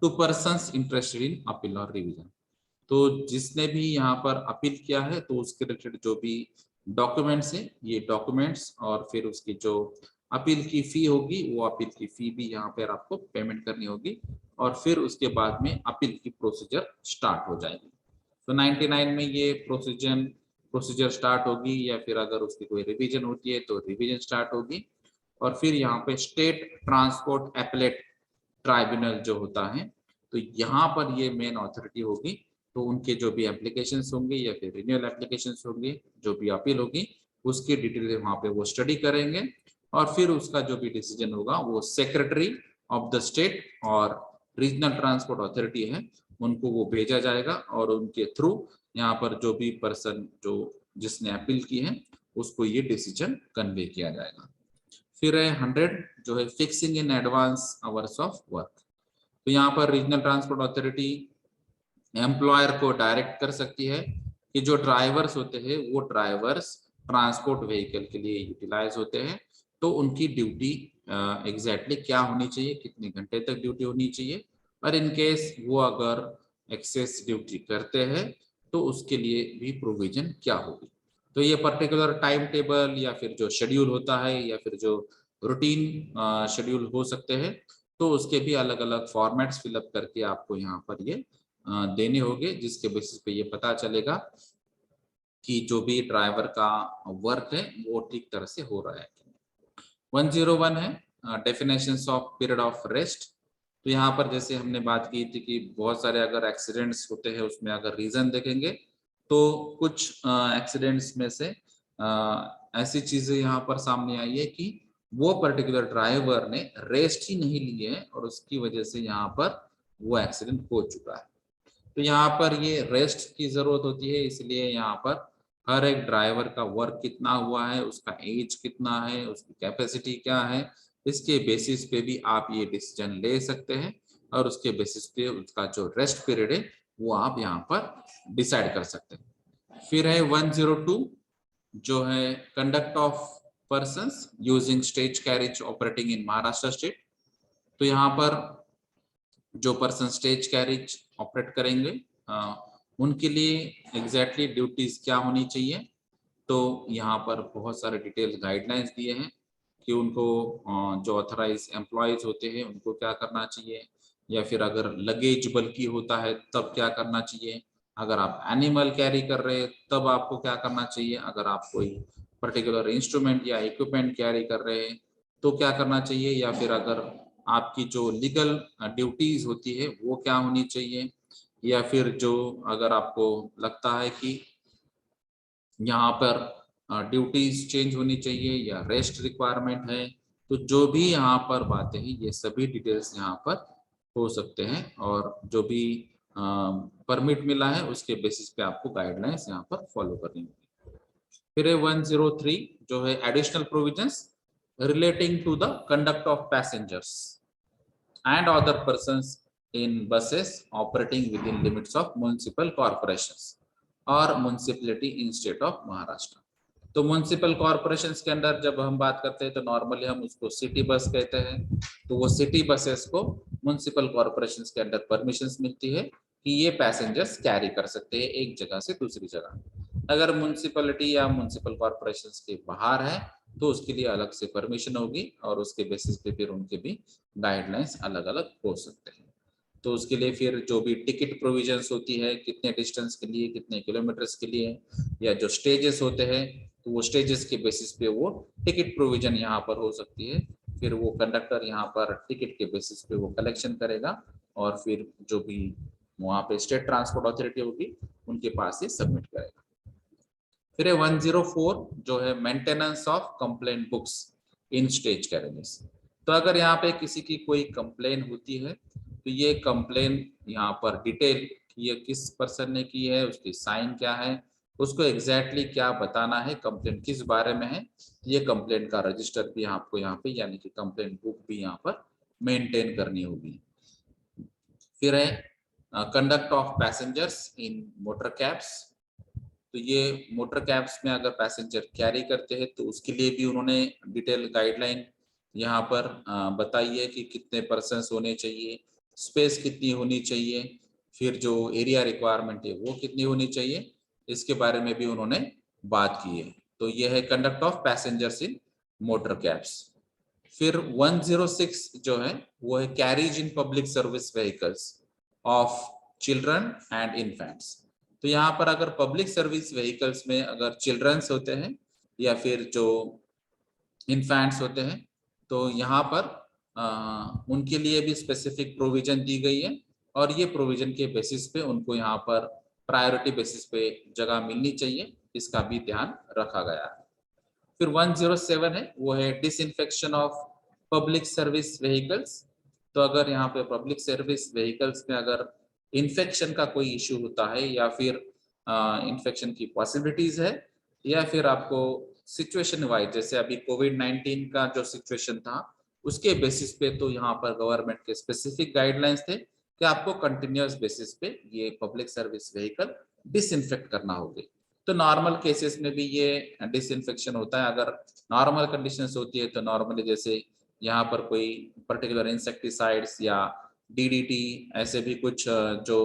to persons interested in appeal और रिवीजन। तो जिसने भी यहाँ पर अपील किया है तो उसके रिलेटेड जो भी डॉक्यूमेंट्स है, ये डॉक्यूमेंट्स और फिर उसकी जो अपील की फी होगी वो अपील की फी भी यहाँ पर आपको पेमेंट करनी होगी, और फिर उसके बाद में अपील की प्रोसीजर स्टार्ट हो जाएगी। तो 99 में ये प्रोसीजर स्टार्ट होगी, या फिर अगर उसकी कोई रिवीजन होती है तो रिवीजन स्टार्ट होगी। और फिर यहाँ पे स्टेट ट्रांसपोर्ट एपेलेट ट्राइब्यूनल जो होता है, तो यहाँ पर ये मेन अथॉरिटी होगी। तो उनके जो भी एप्लीकेशंस होंगे या फिर रिन्यूअल एप्लीकेशंस होंगे, जो भी अपील होगी उसकी डिटेल वहाँ पे वो स्टडी करेंगे, और फिर उसका जो भी डिसीजन होगा वो सेक्रेटरी ऑफ द स्टेट और रीजनल ट्रांसपोर्ट अथॉरिटी है उनको वो भेजा जाएगा, और उनके थ्रू यहाँ पर जो भी पर्सन जो जिसने अपील की है उसको ये डिसीजन कन्वे किया जाएगा। फिर है 100 जो है fixing in advance hours of work. तो यहाँ पर रीजनल ट्रांसपोर्ट अथॉरिटी एम्प्लॉयर को डायरेक्ट कर सकती है कि जो ड्राइवर्स होते हैं वो ड्राइवर्स ट्रांसपोर्ट व्हीकल के लिए यूटिलाइज होते हैं, तो उनकी ड्यूटी एग्जैक्टली क्या होनी चाहिए, कितने घंटे तक ड्यूटी होनी चाहिए, और इन केस वो अगर एक्सेस ड्यूटी करते हैं तो उसके लिए भी प्रोविजन क्या होगी। तो ये पर्टिकुलर टाइम टेबल या फिर जो शेड्यूल होता है या फिर जो रूटीन शेड्यूल हो सकते हैं, तो उसके भी अलग अलग फॉर्मेट्स फिलअप करके आपको यहाँ पर ये देने होंगे, जिसके बेसिस पे ये पता चलेगा कि जो भी ड्राइवर का वर्क है वो ठीक तरह से हो रहा है। 101 है definitions of period of rest. तो यहाँ पर जैसे हमने बात की थी कि बहुत सारे अगर एक्सीडेंट्स होते हैं उसमें अगर रीजन देखेंगे तो कुछ एक्सीडेंट्स में से ऐसी चीजें यहाँ पर सामने आई है कि वो पर्टिकुलर ड्राइवर ने रेस्ट ही नहीं ली है और उसकी वजह से यहाँ पर वो एक्सीडेंट हो चुका है। तो यहाँ पर ये रेस्ट की जरूरत होती है, इसलिए यहाँ पर हर एक ड्राइवर का वर्क कितना हुआ है, उसका एज कितना है, उसकी कैपेसिटी क्या है, इसके बेसिस पे भी आप ये डिसीजन ले सकते हैं और उसके बेसिस पे उसका जो रेस्ट पीरियड है वो आप यहाँ पर डिसाइड कर सकते हैं। फिर है 102 जो है conduct of persons using stage carriage operating in Maharashtra state. तो यहाँ पर जो पर्सन स्टेज कैरिज ऑपरेट करेंगे उनके लिए एग्जैक्टली ड्यूटीज क्या होनी चाहिए। तो यहाँ पर बहुत सारे डिटेल गाइडलाइंस दिए हैं कि उनको जो ऑथराइज एम्प्लॉयज होते हैं उनको क्या करना चाहिए, या फिर अगर लगेज बल्कि होता है तब क्या करना चाहिए, अगर आप एनिमल कैरी कर रहे हैं तब आपको क्या करना चाहिए, अगर आप कोई पर्टिकुलर इंस्ट्रूमेंट या इक्विपमेंट कैरी कर रहे हैं तो क्या करना चाहिए, या फिर अगर आपकी जो लीगल ड्यूटीज होती है वो क्या होनी चाहिए, या फिर जो अगर आपको लगता है कि यहाँ पर ड्यूटीज चेंज होनी चाहिए या रेस्ट रिक्वायरमेंट है, तो जो भी यहाँ पर बातें हैं ये सभी डिटेल्स यहाँ पर हो सकते हैं और जो भी परमिट मिला है उसके बेसिस पे आपको गाइडलाइंस यहाँ पर फॉलो करनी होगी। फिर 103 जो है additional provisions relating to the conduct of passengers and other persons in buses operating within limits of municipal corporations or municipality in state of Maharashtra। तो म्यूनिसिपल कॉरपोरेशंस के अंदर जब हम बात करते हैं तो नॉर्मली हम उसको सिटी बस कहते हैं। तो वो सिटी बसेस को म्यूनिसिपल कॉरपोरेशंस के अंदर परमिशंस मिलती है कि ये पैसेंजर्स कैरी कर सकते हैं एक जगह से दूसरी जगह। अगर म्यूनिसिपैलिटी या म्यूनिसिपल कॉरपोरेशंस के बाहर है तो उसके लिए अलग से परमिशन होगी और उसके बेसिस पे फिर उनके भी गाइडलाइंस अलग अलग हो सकते हैं। तो उसके लिए फिर जो भी टिकट प्रोविजंस होती है कितने डिस्टेंस के लिए कितने किलोमीटर्स के लिए, या जो स्टेजेस होते हैं तो वो स्टेजेस के बेसिस पे वो टिकट प्रोविजन यहाँ पर हो सकती है। फिर वो कंडक्टर यहाँ पर टिकट के बेसिस पे वो कलेक्शन करेगा और फिर जो भी वहाँ पे स्टेट ट्रांसपोर्ट अथॉरिटी होगी उनके पास ही सबमिट करेगा। फिर 104 जो है maintenance of complaint books in stage carriages. तो अगर यहाँ पे किसी की कोई कंप्लेन होती है तो ये कंप्लेन यहाँ पर डिटेल ये किस पर्सन ने की है, उसकी साइन क्या है, उसको एग्जैक्टली क्या बताना है, कंप्लेन किस बारे में है, ये कंप्लेन का रजिस्टर भी आपको यहाँ पे यानी कि कंप्लेन बुक भी यहाँ पर मेंटेन करनी होगी। फिर है conduct of passengers in motor cabs. तो ये मोटर कैब्स में अगर पैसेंजर कैरी करते हैं तो उसके लिए भी उन्होंने डिटेल गाइडलाइन यहाँ पर बताई है कि कितने पर्सन्स होने चाहिए, स्पेस कितनी होनी चाहिए, फिर जो एरिया रिक्वायरमेंट है वो कितनी होनी चाहिए, इसके बारे में भी उन्होंने बात की है। तो ये है conduct of passengers in motor cabs. फिर 106 जो है वो है carries in public service vehicles of children and infants. तो यहाँ पर अगर पब्लिक सर्विस व्हीकल्स में अगर चिल्ड्रंस होते हैं या फिर जो इन्फेंट्स होते हैं तो यहाँ पर उनके लिए भी स्पेसिफिक प्रोविजन दी गई है और ये प्रोविजन के बेसिस पे उनको यहाँ पर प्रायोरिटी बेसिस पे जगह मिलनी चाहिए, इसका भी ध्यान रखा गया है। फिर 107 है वो है disinfection of public service vehicles. तो अगर यहाँ पे पब्लिक सर्विस व्हीकल्स में अगर इन्फेक्शन का कोई इश्यू होता है या फिर इन्फेक्शन की पॉसिबिलिटीज है या फिर आपको सिचुएशन वाइज जैसे अभी कोविड-19 का जो सिचुएशन था उसके बेसिस पे तो यहाँ पर गवर्नमेंट के स्पेसिफिक गाइडलाइंस थे कि आपको कंटिन्यूअस बेसिस पे ये पब्लिक सर्विस व्हीकल डिसइंफेक्ट करना होगा। तो नॉर्मल केसेस में भी ये डिसइंफेक्शन होता है। अगर नॉर्मल कंडीशंस होती है तो नॉर्मली जैसे यहाँ पर कोई पर्टिकुलर इंसेक्टिसाइड्स या डीडीटी ऐसे भी कुछ जो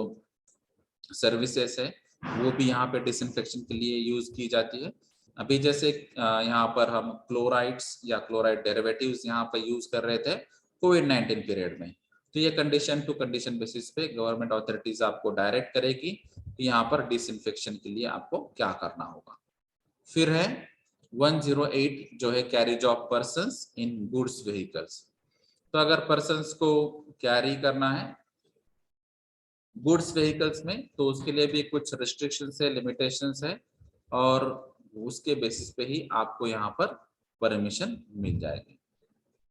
सर्विसेज है वो भी यहाँ पे डिसइंफेक्शन के लिए यूज की जाती है। अभी जैसे यहाँ पर हम क्लोराइड्स या क्लोराइड डेरिवेटिव्स यहाँ पर यूज कर रहे थे कोविड-19 पीरियड में, तो ये कंडीशन टू कंडीशन बेसिस पे गवर्नमेंट अथॉरिटीज आपको डायरेक्ट करेगी कि यहाँ पर डिसइंफेक्शन के लिए आपको क्या करना होगा। फिर है 108 जो है carriage of persons in goods vehicles. तो अगर पर्संस को कैरी करना है गुड्स व्हीकल्स में तो उसके लिए भी कुछ रिस्ट्रिक्शंस है, लिमिटेशंस है, और उसके बेसिस पे ही आपको यहाँ पर परमिशन मिल जाएगी।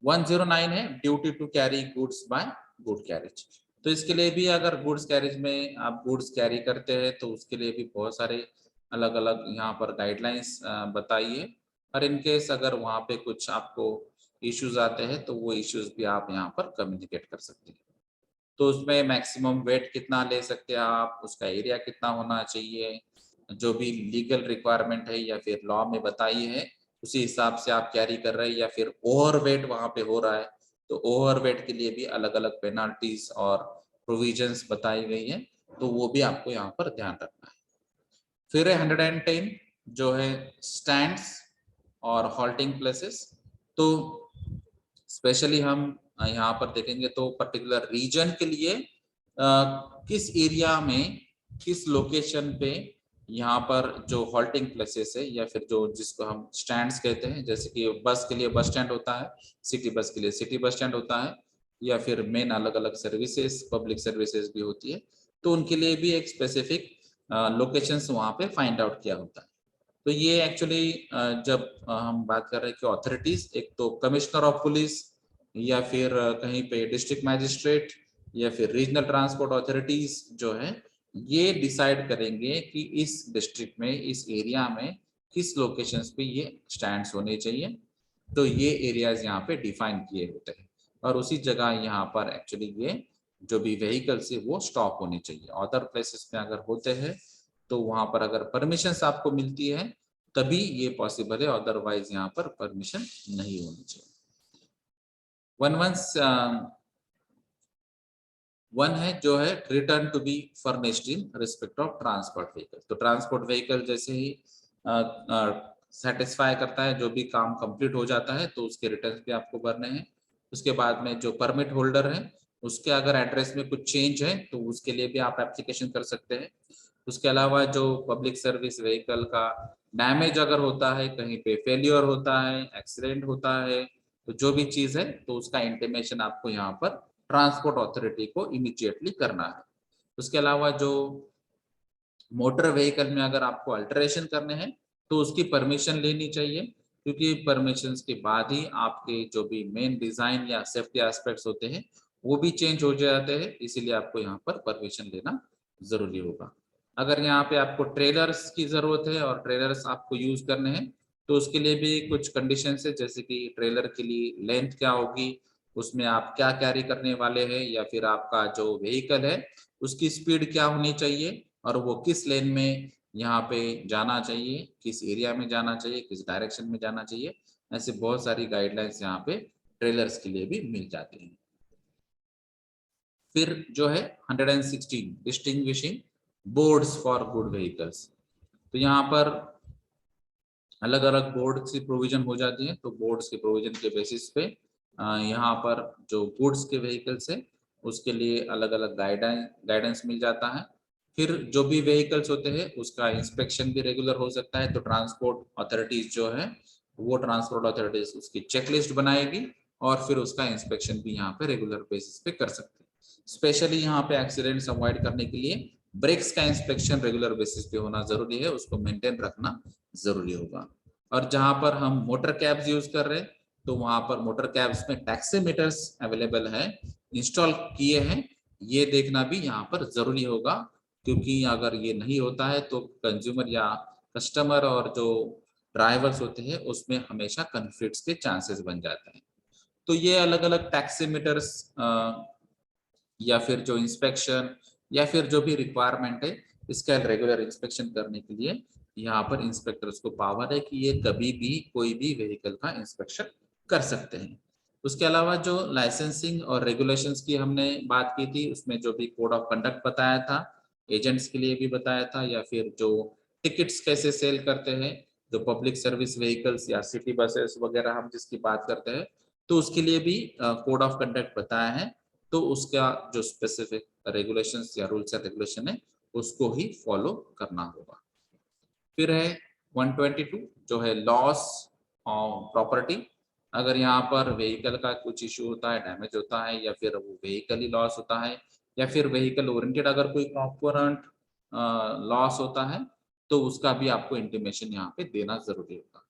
109 है duty to carry goods by good carriage. तो इसके लिए भी अगर गुड्स कैरेज में आप गुड्स कैरी करते हैं तो उसके लिए भी बहुत सारे अलग अलग यहाँ पर गाइडलाइंस बताई है, और इनकेस अगर वहाँ पे कुछ आपको इश्यूज आते हैं तो वो इश्यूज भी आप यहाँ पर कम्युनिकेट कर सकते हैं। तो उसमें मैक्सिमम वेट कितना ले सकते हैं आप, उसका एरिया कितना होना चाहिए, जो भी लीगल रिक्वायरमेंट है या फिर लॉ में बताई है उसी हिसाब से आप कैरी कर रहे हैं, या फिर ओवर वेट वहां पे हो रहा है तो ओवर वेट के लिए भी अलग अलग पेनाल्टीज और प्रोविजंस बताई गई है, तो वो भी आपको यहाँ पर ध्यान रखना है। फिर है 110 जो है स्टैंड्स और हॉल्टिंग प्लेसेस। तो स्पेशली हम यहाँ पर देखेंगे तो पर्टिकुलर रीजन के लिए किस एरिया में किस लोकेशन पे यहाँ पर जो हॉल्टिंग प्लेसेस है या फिर जो जिसको हम स्टैंड्स कहते हैं, जैसे कि बस के लिए बस स्टैंड होता है, सिटी बस के लिए सिटी बस स्टैंड होता है, या फिर मेन अलग अलग सर्विसेज पब्लिक सर्विसेज भी होती है, तो उनके लिए भी एक स्पेसिफिक लोकेशंस वहाँ पे फाइंड आउट किया होता है। तो ये एक्चुअली जब हम बात कर रहे हैं कि अथॉरिटीज, एक तो कमिश्नर ऑफ पुलिस या फिर कहीं पे डिस्ट्रिक्ट मैजिस्ट्रेट या फिर रीजनल ट्रांसपोर्ट अथॉरिटीज जो है ये डिसाइड करेंगे कि इस डिस्ट्रिक्ट में इस एरिया में किस लोकेशंस पे ये स्टैंड्स होने चाहिए। तो ये एरियाज यहाँ पे डिफाइन किए होते हैं और उसी जगह यहाँ पर एक्चुअली ये जो भी व्हीकल्स है वो स्टॉप होने चाहिए। अदर प्लेसेस में अगर होते हैं तो वहां पर अगर परमिशन आपको मिलती है तभी ये पॉसिबल है, अदरवाइज यहाँ पर परमिशन नहीं होनी चाहिए। वन है जो है return to be furnished in respect of transport vehicle. तो ट्रांसपोर्ट व्हीकल जैसे ही सेटिस्फाई करता है, जो भी काम कंप्लीट हो जाता है तो उसके रिटर्न भी आपको भरने हैं। उसके बाद में जो परमिट होल्डर है उसके अगर एड्रेस में कुछ चेंज है तो उसके लिए भी आप एप्लीकेशन कर सकते हैं। उसके अलावा जो पब्लिक सर्विस व्हीकल का डैमेज अगर होता है, कहीं पे फेलियर होता है, एक्सीडेंट होता है, तो जो भी चीज है तो उसका इंटीमेशन आपको यहाँ पर ट्रांसपोर्ट अथॉरिटी को इमीडिएटली करना है। उसके अलावा जो मोटर व्हीकल में अगर आपको अल्टरेशन करने हैं तो उसकी परमिशन लेनी चाहिए, क्योंकि परमिशन के बाद ही आपके जो भी मेन डिजाइन या सेफ्टी एस्पेक्ट्स होते हैं वो भी चेंज हो जाते हैं, इसीलिए आपको यहाँ पर परमिशन लेना जरूरी होगा। अगर यहाँ पे आपको ट्रेलर्स की जरूरत है और ट्रेलर्स आपको यूज करने हैं तो उसके लिए भी कुछ कंडीशन है, जैसे कि ट्रेलर के लिए लेंथ क्या होगी, उसमें आप क्या कैरी करने वाले हैं, या फिर आपका जो व्हीकल है उसकी स्पीड क्या होनी चाहिए और वो किस लेन में यहाँ पे जाना चाहिए, किस एरिया में जाना चाहिए, किस डायरेक्शन में जाना चाहिए। ऐसे बहुत सारी गाइडलाइंस यहाँ पे ट्रेलर्स के लिए भी मिल जाती हैं। फिर जो है 116 distinguishing boards for good vehicles. तो यहाँ पर अलग अलग बोर्ड की प्रोविजन हो जाती है, तो बोर्ड्स के प्रोविजन के बेसिस पे यहाँ पर जो गुड्स के व्हीकल्स है उसके लिए अलग अलग गाइडेंस मिल जाता है। फिर जो भी व्हीकल्स होते हैं उसका इंस्पेक्शन भी रेगुलर हो सकता है, तो ट्रांसपोर्ट अथॉरिटीज जो है वो ट्रांसपोर्ट अथॉरिटीज उसकी चेकलिस्ट बनाएगी और फिर उसका इंस्पेक्शन भी यहाँ पे रेगुलर बेसिस पे कर सकते हैं। स्पेशली यहाँ पे एक्सीडेंट्स अवॉइड करने के लिए ब्रेक्स का इंस्पेक्शन रेगुलर बेसिस पे होना जरूरी है, उसको मेंटेन रखना जरूरी होगा। और जहां पर हम मोटर कैब्स यूज कर रहे हैं तो वहां पर मोटर कैब्स में टैक्सीमीटर्स अवेलेबल है, इंस्टॉल किए हैं, ये देखना भी यहाँ पर जरूरी होगा, क्योंकि अगर ये नहीं होता है तो कंज्यूमर या कस्टमर और जो ड्राइवर्स होते हैं उसमें हमेशा कन्फ्लिक्ट्स के चांसेस बन जाते हैं। तो ये अलग अलग टैक्सीमीटर्स या फिर जो इंस्पेक्शन या फिर जो भी रिक्वायरमेंट है इसका रेगुलर इंस्पेक्शन करने के लिए यहाँ पर इंस्पेक्टर्स को पावर है कि ये कभी भी कोई भी व्हीकल का इंस्पेक्शन कर सकते हैं। उसके अलावा जो लाइसेंसिंग और रेगुलेशंस की हमने बात की थी उसमें जो भी कोड ऑफ कंडक्ट बताया था एजेंट्स के लिए भी बताया था, या फिर जो टिकट्स कैसे सेल करते हैं, जो पब्लिक सर्विस व्हीकल्स या सिटी बसेस वगैरह हम जिसकी बात करते हैं, तो उसके लिए भी कोड ऑफ कंडक्ट बताया है। तो उसका जो स्पेसिफिक रेगुलेशंस या रूल्स एंड रेगुलेशन है उसको ही फॉलो करना होगा। फिर है 122 जो है लॉस ऑफ प्रॉपर्टी। अगर यहाँ पर व्हीकल का कुछ इश्यू होता है, डैमेज होता है, या फिर वो व्हीकल ही लॉस होता है, या फिर व्हीकल ओरिएंटेड अगर कोई कंपोनेंट लॉस होता है, तो उसका भी आपको इंटीमेशन यहाँ पे देना जरूरी होगा।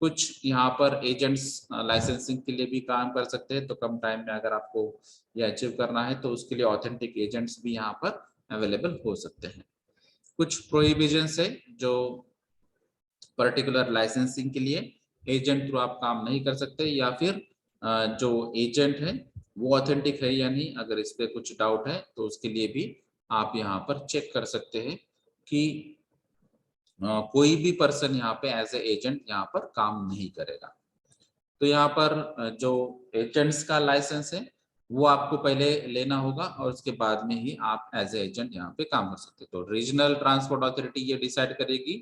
कुछ यहाँ पर एजेंट्स लाइसेंसिंग के लिए भी काम कर सकते हैं, तो कम टाइम में अगर आपको ये अचीव करना है तो उसके लिए ऑथेंटिक एजेंट्स भी यहाँ पर अवेलेबल हो सकते हैं। कुछ प्रोहिबिशंस है जो पर्टिकुलर लाइसेंसिंग के लिए एजेंट थ्रू आप काम नहीं कर सकते, या फिर जो एजेंट है वो ऑथेंटिक है या नहीं, अगर इस पे कुछ डाउट है तो उसके लिए भी आप यहाँ पर चेक कर सकते हैं कि कोई भी पर्सन यहाँ पे एज ए एजेंट यहाँ पर काम नहीं करेगा। तो यहाँ पर जो एजेंट्स का लाइसेंस है वो आपको पहले लेना होगा और उसके बाद में ही आप एज ए एजेंट यहाँ पे काम कर सकते हैं। तो रीजनल ट्रांसपोर्ट अथॉरिटी ये डिसाइड करेगी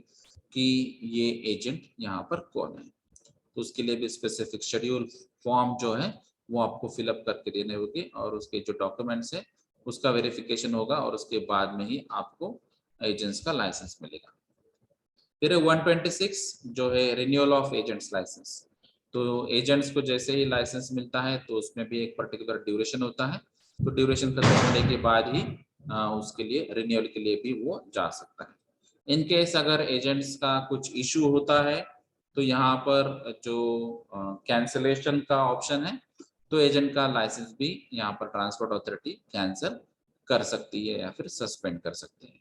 कि ये एजेंट यहाँ पर कौन है। तो उसके लिए भी स्पेसिफिक शेड्यूल फॉर्म जो है वो आपको फिलअप करके देने होगी, और उसके जो डॉक्यूमेंट्स है उसका वेरिफिकेशन होगा, और उसके बाद में ही आपको एजेंट्स का लाइसेंस मिलेगा। फिर 126 जो है रिन्यूअल ऑफ एजेंट्स लाइसेंस। तो एजेंट्स को जैसे ही लाइसेंस मिलता है तो उसमें भी एक पर्टिकुलर ड्यूरेशन होता है, तो ड्यूरेशन खत्म होने के बाद ही उसके लिए रिन्यूअल के लिए भी वो जा सकता है। इन केस अगर एजेंट्स का कुछ इशू होता है तो यहाँ पर जो कैंसलेशन का ऑप्शन है, तो एजेंट का लाइसेंस भी यहाँ पर ट्रांसपोर्ट अथॉरिटी कैंसिल कर सकती है या फिर सस्पेंड कर सकती है।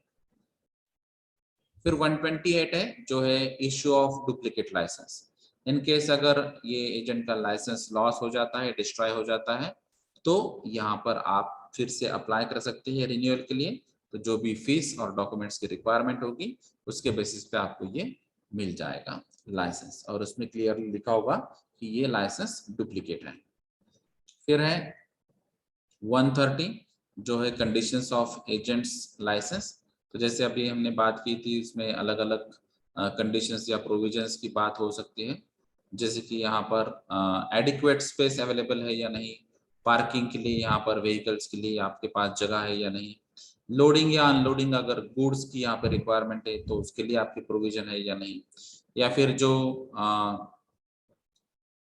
फिर 128 है जो है issue of duplicate licence. In case अगर ये एजेंट का लाइसेंस लॉस हो जाता है, डिस्ट्रॉय हो जाता है, तो यहाँ पर आप फिर से अप्लाई कर सकते हैं रिन्यूअल के लिए। तो जो भी फीस और डॉक्यूमेंट्स की रिक्वायरमेंट होगी उसके बेसिस पे आपको ये मिल जाएगा लाइसेंस, और उसमें क्लियरली लिखा होगा कि ये लाइसेंस डुप्लीकेट है। फिर है 130 जो है कंडीशंस ऑफ एजेंट्स लाइसेंस। तो जैसे अभी हमने बात की थी, इसमें अलग अलग कंडीशंस या प्रोविजंस की बात हो सकती है, जैसे कि यहाँ पर एडिक्वेट स्पेस अवेलेबल है या नहीं, पार्किंग के लिए यहाँ पर व्हीकल्स के लिए आपके पास जगह है या नहीं, लोडिंग या अनलोडिंग अगर गुड्स की यहाँ पे रिक्वायरमेंट है तो उसके लिए आपकी प्रोविजन है या नहीं, या फिर जो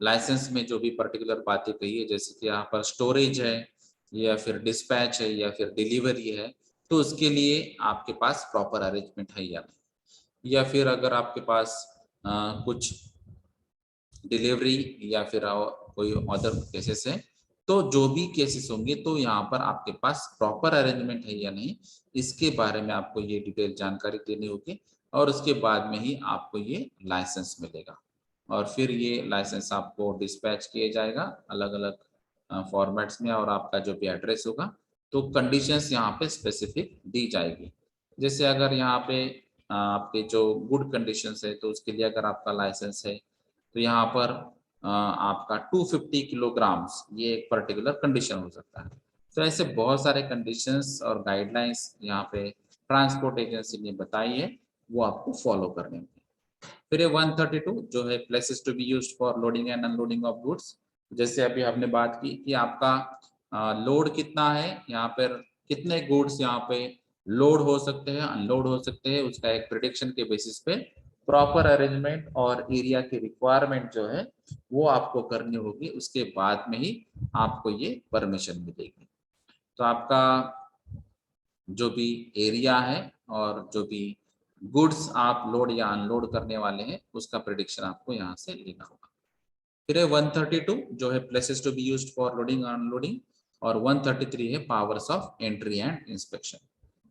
लाइसेंस में जो भी पर्टिकुलर बातें कही है, जैसे कि यहाँ पर स्टोरेज है या फिर डिस्पैच है या फिर डिलीवरी है, तो उसके लिए आपके पास प्रॉपर अरेंजमेंट है या नहीं, या फिर अगर आपके पास कुछ डिलीवरी या फिर कोई अदर केसेस है, तो जो भी केसेस होंगे तो यहाँ पर आपके पास प्रॉपर अरेंजमेंट है या नहीं, इसके बारे में आपको ये डिटेल जानकारी देनी होगी, और उसके बाद में ही आपको ये लाइसेंस मिलेगा। और फिर ये लाइसेंस आपको डिस्पैच किया जाएगा अलग अलग फॉर्मेट्स में, और आपका जो भी एड्रेस होगा तो कंडीशंस यहाँ पे स्पेसिफिक दी जाएगी। जैसे अगर यहाँ पे आपके जो गुड कंडीशंस है तो उसके लिए अगर आपका लाइसेंस है तो यहाँ पर आपका 250 किलोग्राम्स ये एक पर्टिकुलर कंडीशन हो सकता है। तो ऐसे बहुत सारे कंडीशंस और गाइडलाइंस यहाँ पे ट्रांसपोर्ट एजेंसी ने बताई है, वो आपको फॉलो करने होंगे। फिर 132 जो है places to be used for loading and unloading of goods. जैसे अभी हमने बात की कि आपका लोड कितना है, यहाँ पर कितने गुड्स यहाँ पे लोड हो सकते हैं, अनलोड हो सकते हैं, उसका एक प्रिडिक्शन के बेसिस पे प्रॉपर अरेंजमेंट और एरिया की रिक्वायरमेंट जो है वो आपको करनी होगी, उसके बाद में ही आपको ये परमिशन मिलेगी। तो आपका जो भी एरिया है और जो भी गुड्स आप लोड या अनलोड करने वाले हैं उसका प्रिडिक्शन आपको यहाँ से लेना होगा। फिर है 132 जो है places to be used for loading और अनलोडिंग, और 133 है powers of entry and inspection.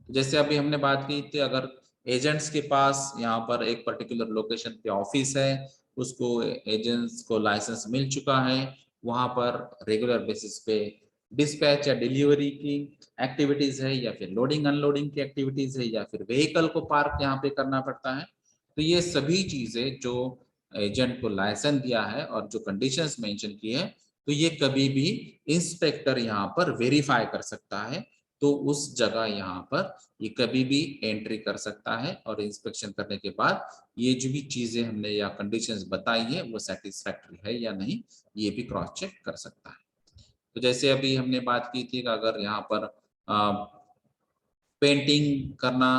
जैसे अभी हमने बात की थी, अगर एजेंट्स के पास यहाँ पर एक पर्टिकुलर लोकेशन पे ऑफिस है, उसको एजेंट्स को लाइसेंस मिल चुका है, वहां पर रेगुलर बेसिस पे डिस्पैच या डिलीवरी की एक्टिविटीज है, या फिर लोडिंग अनलोडिंग की एक्टिविटीज है, या फिर व्हीकल को पार्क यहाँ पे करना पड़ता है, तो ये सभी चीजें जो एजेंट को लाइसेंस दिया है और जो कंडीशंस मेंशन की है, तो ये कभी भी इंस्पेक्टर यहाँ पर वेरीफाई कर सकता है तो उस जगह यहाँ पर ये कभी भी एंट्री कर सकता है और इंस्पेक्शन करने के बाद ये जो भी चीजें हमने या कंडीशंस बताई है वो सेटिस्फैक्टरी है या नहीं, ये भी क्रॉस चेक कर सकता है। तो जैसे अभी हमने बात की थी कि अगर यहाँ पर पेंटिंग करना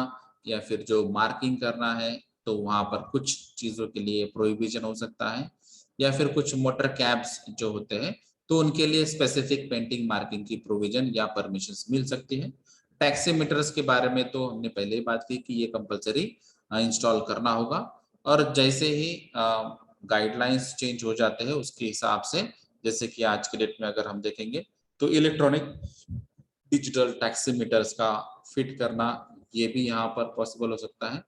या फिर जो मार्किंग करना है तो वहां पर कुछ चीजों के लिए प्रोहिबिशन हो सकता है, या फिर कुछ मोटर कैब्स जो होते हैं तो उनके लिए स्पेसिफिक पेंटिंग मार्किंग की प्रोविजन या परमिशंस मिल सकती है। टैक्सीमीटर्स के बारे में तो हमने पहले ही बात की कि ये कंपलसरी इंस्टॉल करना होगा, और जैसे ही गाइडलाइंस चेंज हो जाते हैं उसके हिसाब से, जैसे कि आज के डेट में अगर हम देखेंगे तो इलेक्ट्रॉनिक डिजिटल टैक्सीमीटर्स का फिट करना ये भी यहाँ पर पॉसिबल हो सकता है,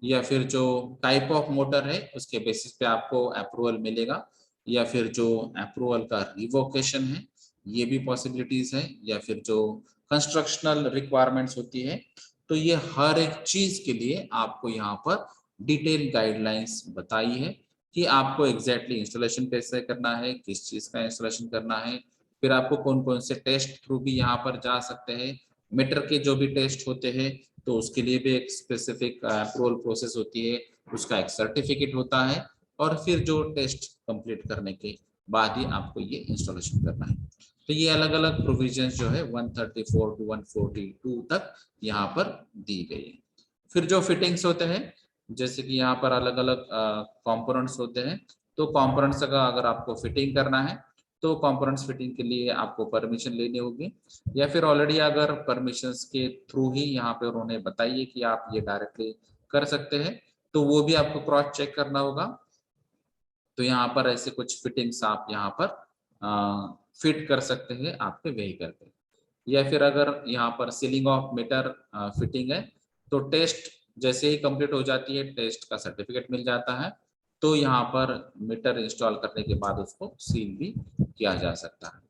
या फिर जो टाइप ऑफ मोटर है उसके बेसिस पे आपको अप्रूवल मिलेगा, या फिर जो अप्रूवल का रिवोकेशन है ये भी पॉसिबिलिटीज है, या फिर जो कंस्ट्रक्शनल रिक्वायरमेंट्स होती है। तो ये हर एक चीज के लिए आपको यहाँ पर डिटेल गाइडलाइंस बताई है कि आपको एग्जैक्टली इंस्टॉलेशन कैसे करना है, किस चीज का इंस्टॉलेशन करना है, फिर आपको कौन कौन से टेस्ट थ्रू भी यहाँ पर जा सकते हैं, मीटर के जो भी टेस्ट होते हैं तो उसके लिए भी एक स्पेसिफिक अप्रूवल प्रोसेस होती है, उसका एक सर्टिफिकेट होता है, और फिर जो टेस्ट कंप्लीट करने के बाद ही आपको ये इंस्टॉलेशन करना है। तो ये अलग अलग प्रोविजंस जो है 134 टू 142 तक यहाँ पर दी गई है। फिर जो फिटिंग्स होते हैं, जैसे कि यहाँ पर अलग अलग कंपोनेंट्स होते हैं, तो कंपोनेंट्स का अगर आपको फिटिंग करना है तो कंपोनेंट्स फिटिंग के लिए आपको परमिशन लेनी होगी, या फिर ऑलरेडी अगर परमिशंस के थ्रू ही यहाँ पे उन्होंने बताइए कि आप ये डायरेक्टली कर सकते हैं तो वो भी आपको क्रॉस चेक करना होगा। तो यहाँ पर ऐसे कुछ फिटिंग्स आप यहाँ पर फिट कर सकते हैं आपके व्हीकल पे, या फिर अगर यहाँ पर सीलिंग ऑफ मीटर फिटिंग है तो टेस्ट जैसे ही कंप्लीट हो जाती है, टेस्ट का सर्टिफिकेट मिल जाता है, तो यहाँ पर मीटर इंस्टॉल करने के बाद उसको सील भी किया जा सकता है।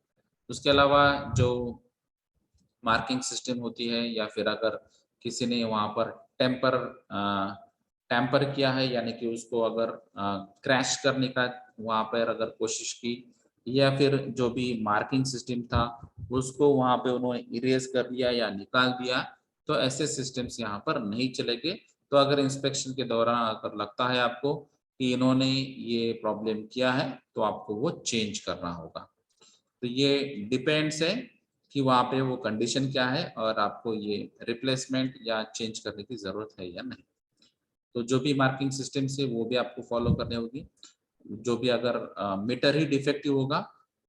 उसके अलावा जो मार्किंग सिस्टम होती है, या फिर अगर किसी ने वहाँ पर टेम्पर टैम्पर किया है, यानी कि उसको अगर क्रैश करने का वहाँ पर अगर कोशिश की, या फिर जो भी मार्किंग सिस्टम था उसको वहाँ पे उन्होंने इरेज कर दिया या निकाल दिया, तो ऐसे सिस्टम्स यहाँ पर नहीं चलेंगे। तो अगर इंस्पेक्शन के दौरान अगर लगता है आपको कि इन्होंने ये प्रॉब्लम किया है तो आपको वो चेंज करना होगा। तो ये डिपेंड्स है कि वहाँ पे वो कंडीशन क्या है और आपको ये रिप्लेसमेंट या चेंज करने की जरूरत है या नहीं। तो जो भी मार्किंग सिस्टम से वो भी आपको फॉलो करनी होगी। जो भी अगर मीटर ही डिफेक्टिव होगा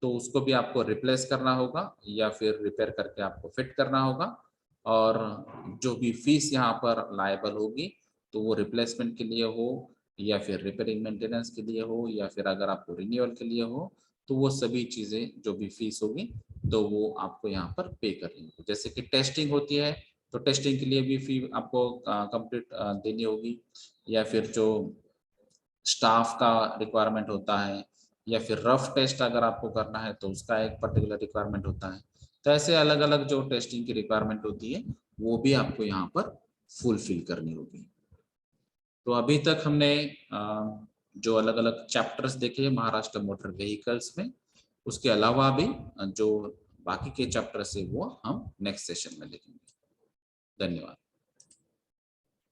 तो उसको भी आपको रिप्लेस करना होगा या फिर रिपेयर करके आपको फिट करना होगा, और जो भी फीस यहाँ पर लायबल होगी तो वो रिप्लेसमेंट के लिए हो, या फिर रिपेयरिंग मेंटेनेंस के लिए हो, या फिर अगर आपको रिन्यूअल के लिए हो, तो वो सभी चीजें जो भी फीस होगी तो वो आपको यहाँ पर पे करनी होगी। जैसे कि टेस्टिंग होती है तो टेस्टिंग के लिए भी फी आपको कंप्लीट देनी होगी, या फिर जो स्टाफ का रिक्वायरमेंट होता है, या फिर रफ टेस्ट अगर आपको करना है तो उसका एक पर्टिकुलर रिक्वायरमेंट होता है। तो ऐसे अलग अलग जो टेस्टिंग की रिक्वायरमेंट होती है वो भी आपको यहाँ पर फुलफिल करनी होगी। तो अभी तक हमने जो अलग अलग चैप्टर्स देखे महाराष्ट्र मोटर व्हीकल्स में, उसके अलावा भी जो बाकी के चैप्टर्स है वो हम नेक्स्ट सेशन में देखेंगे। धन्यवाद।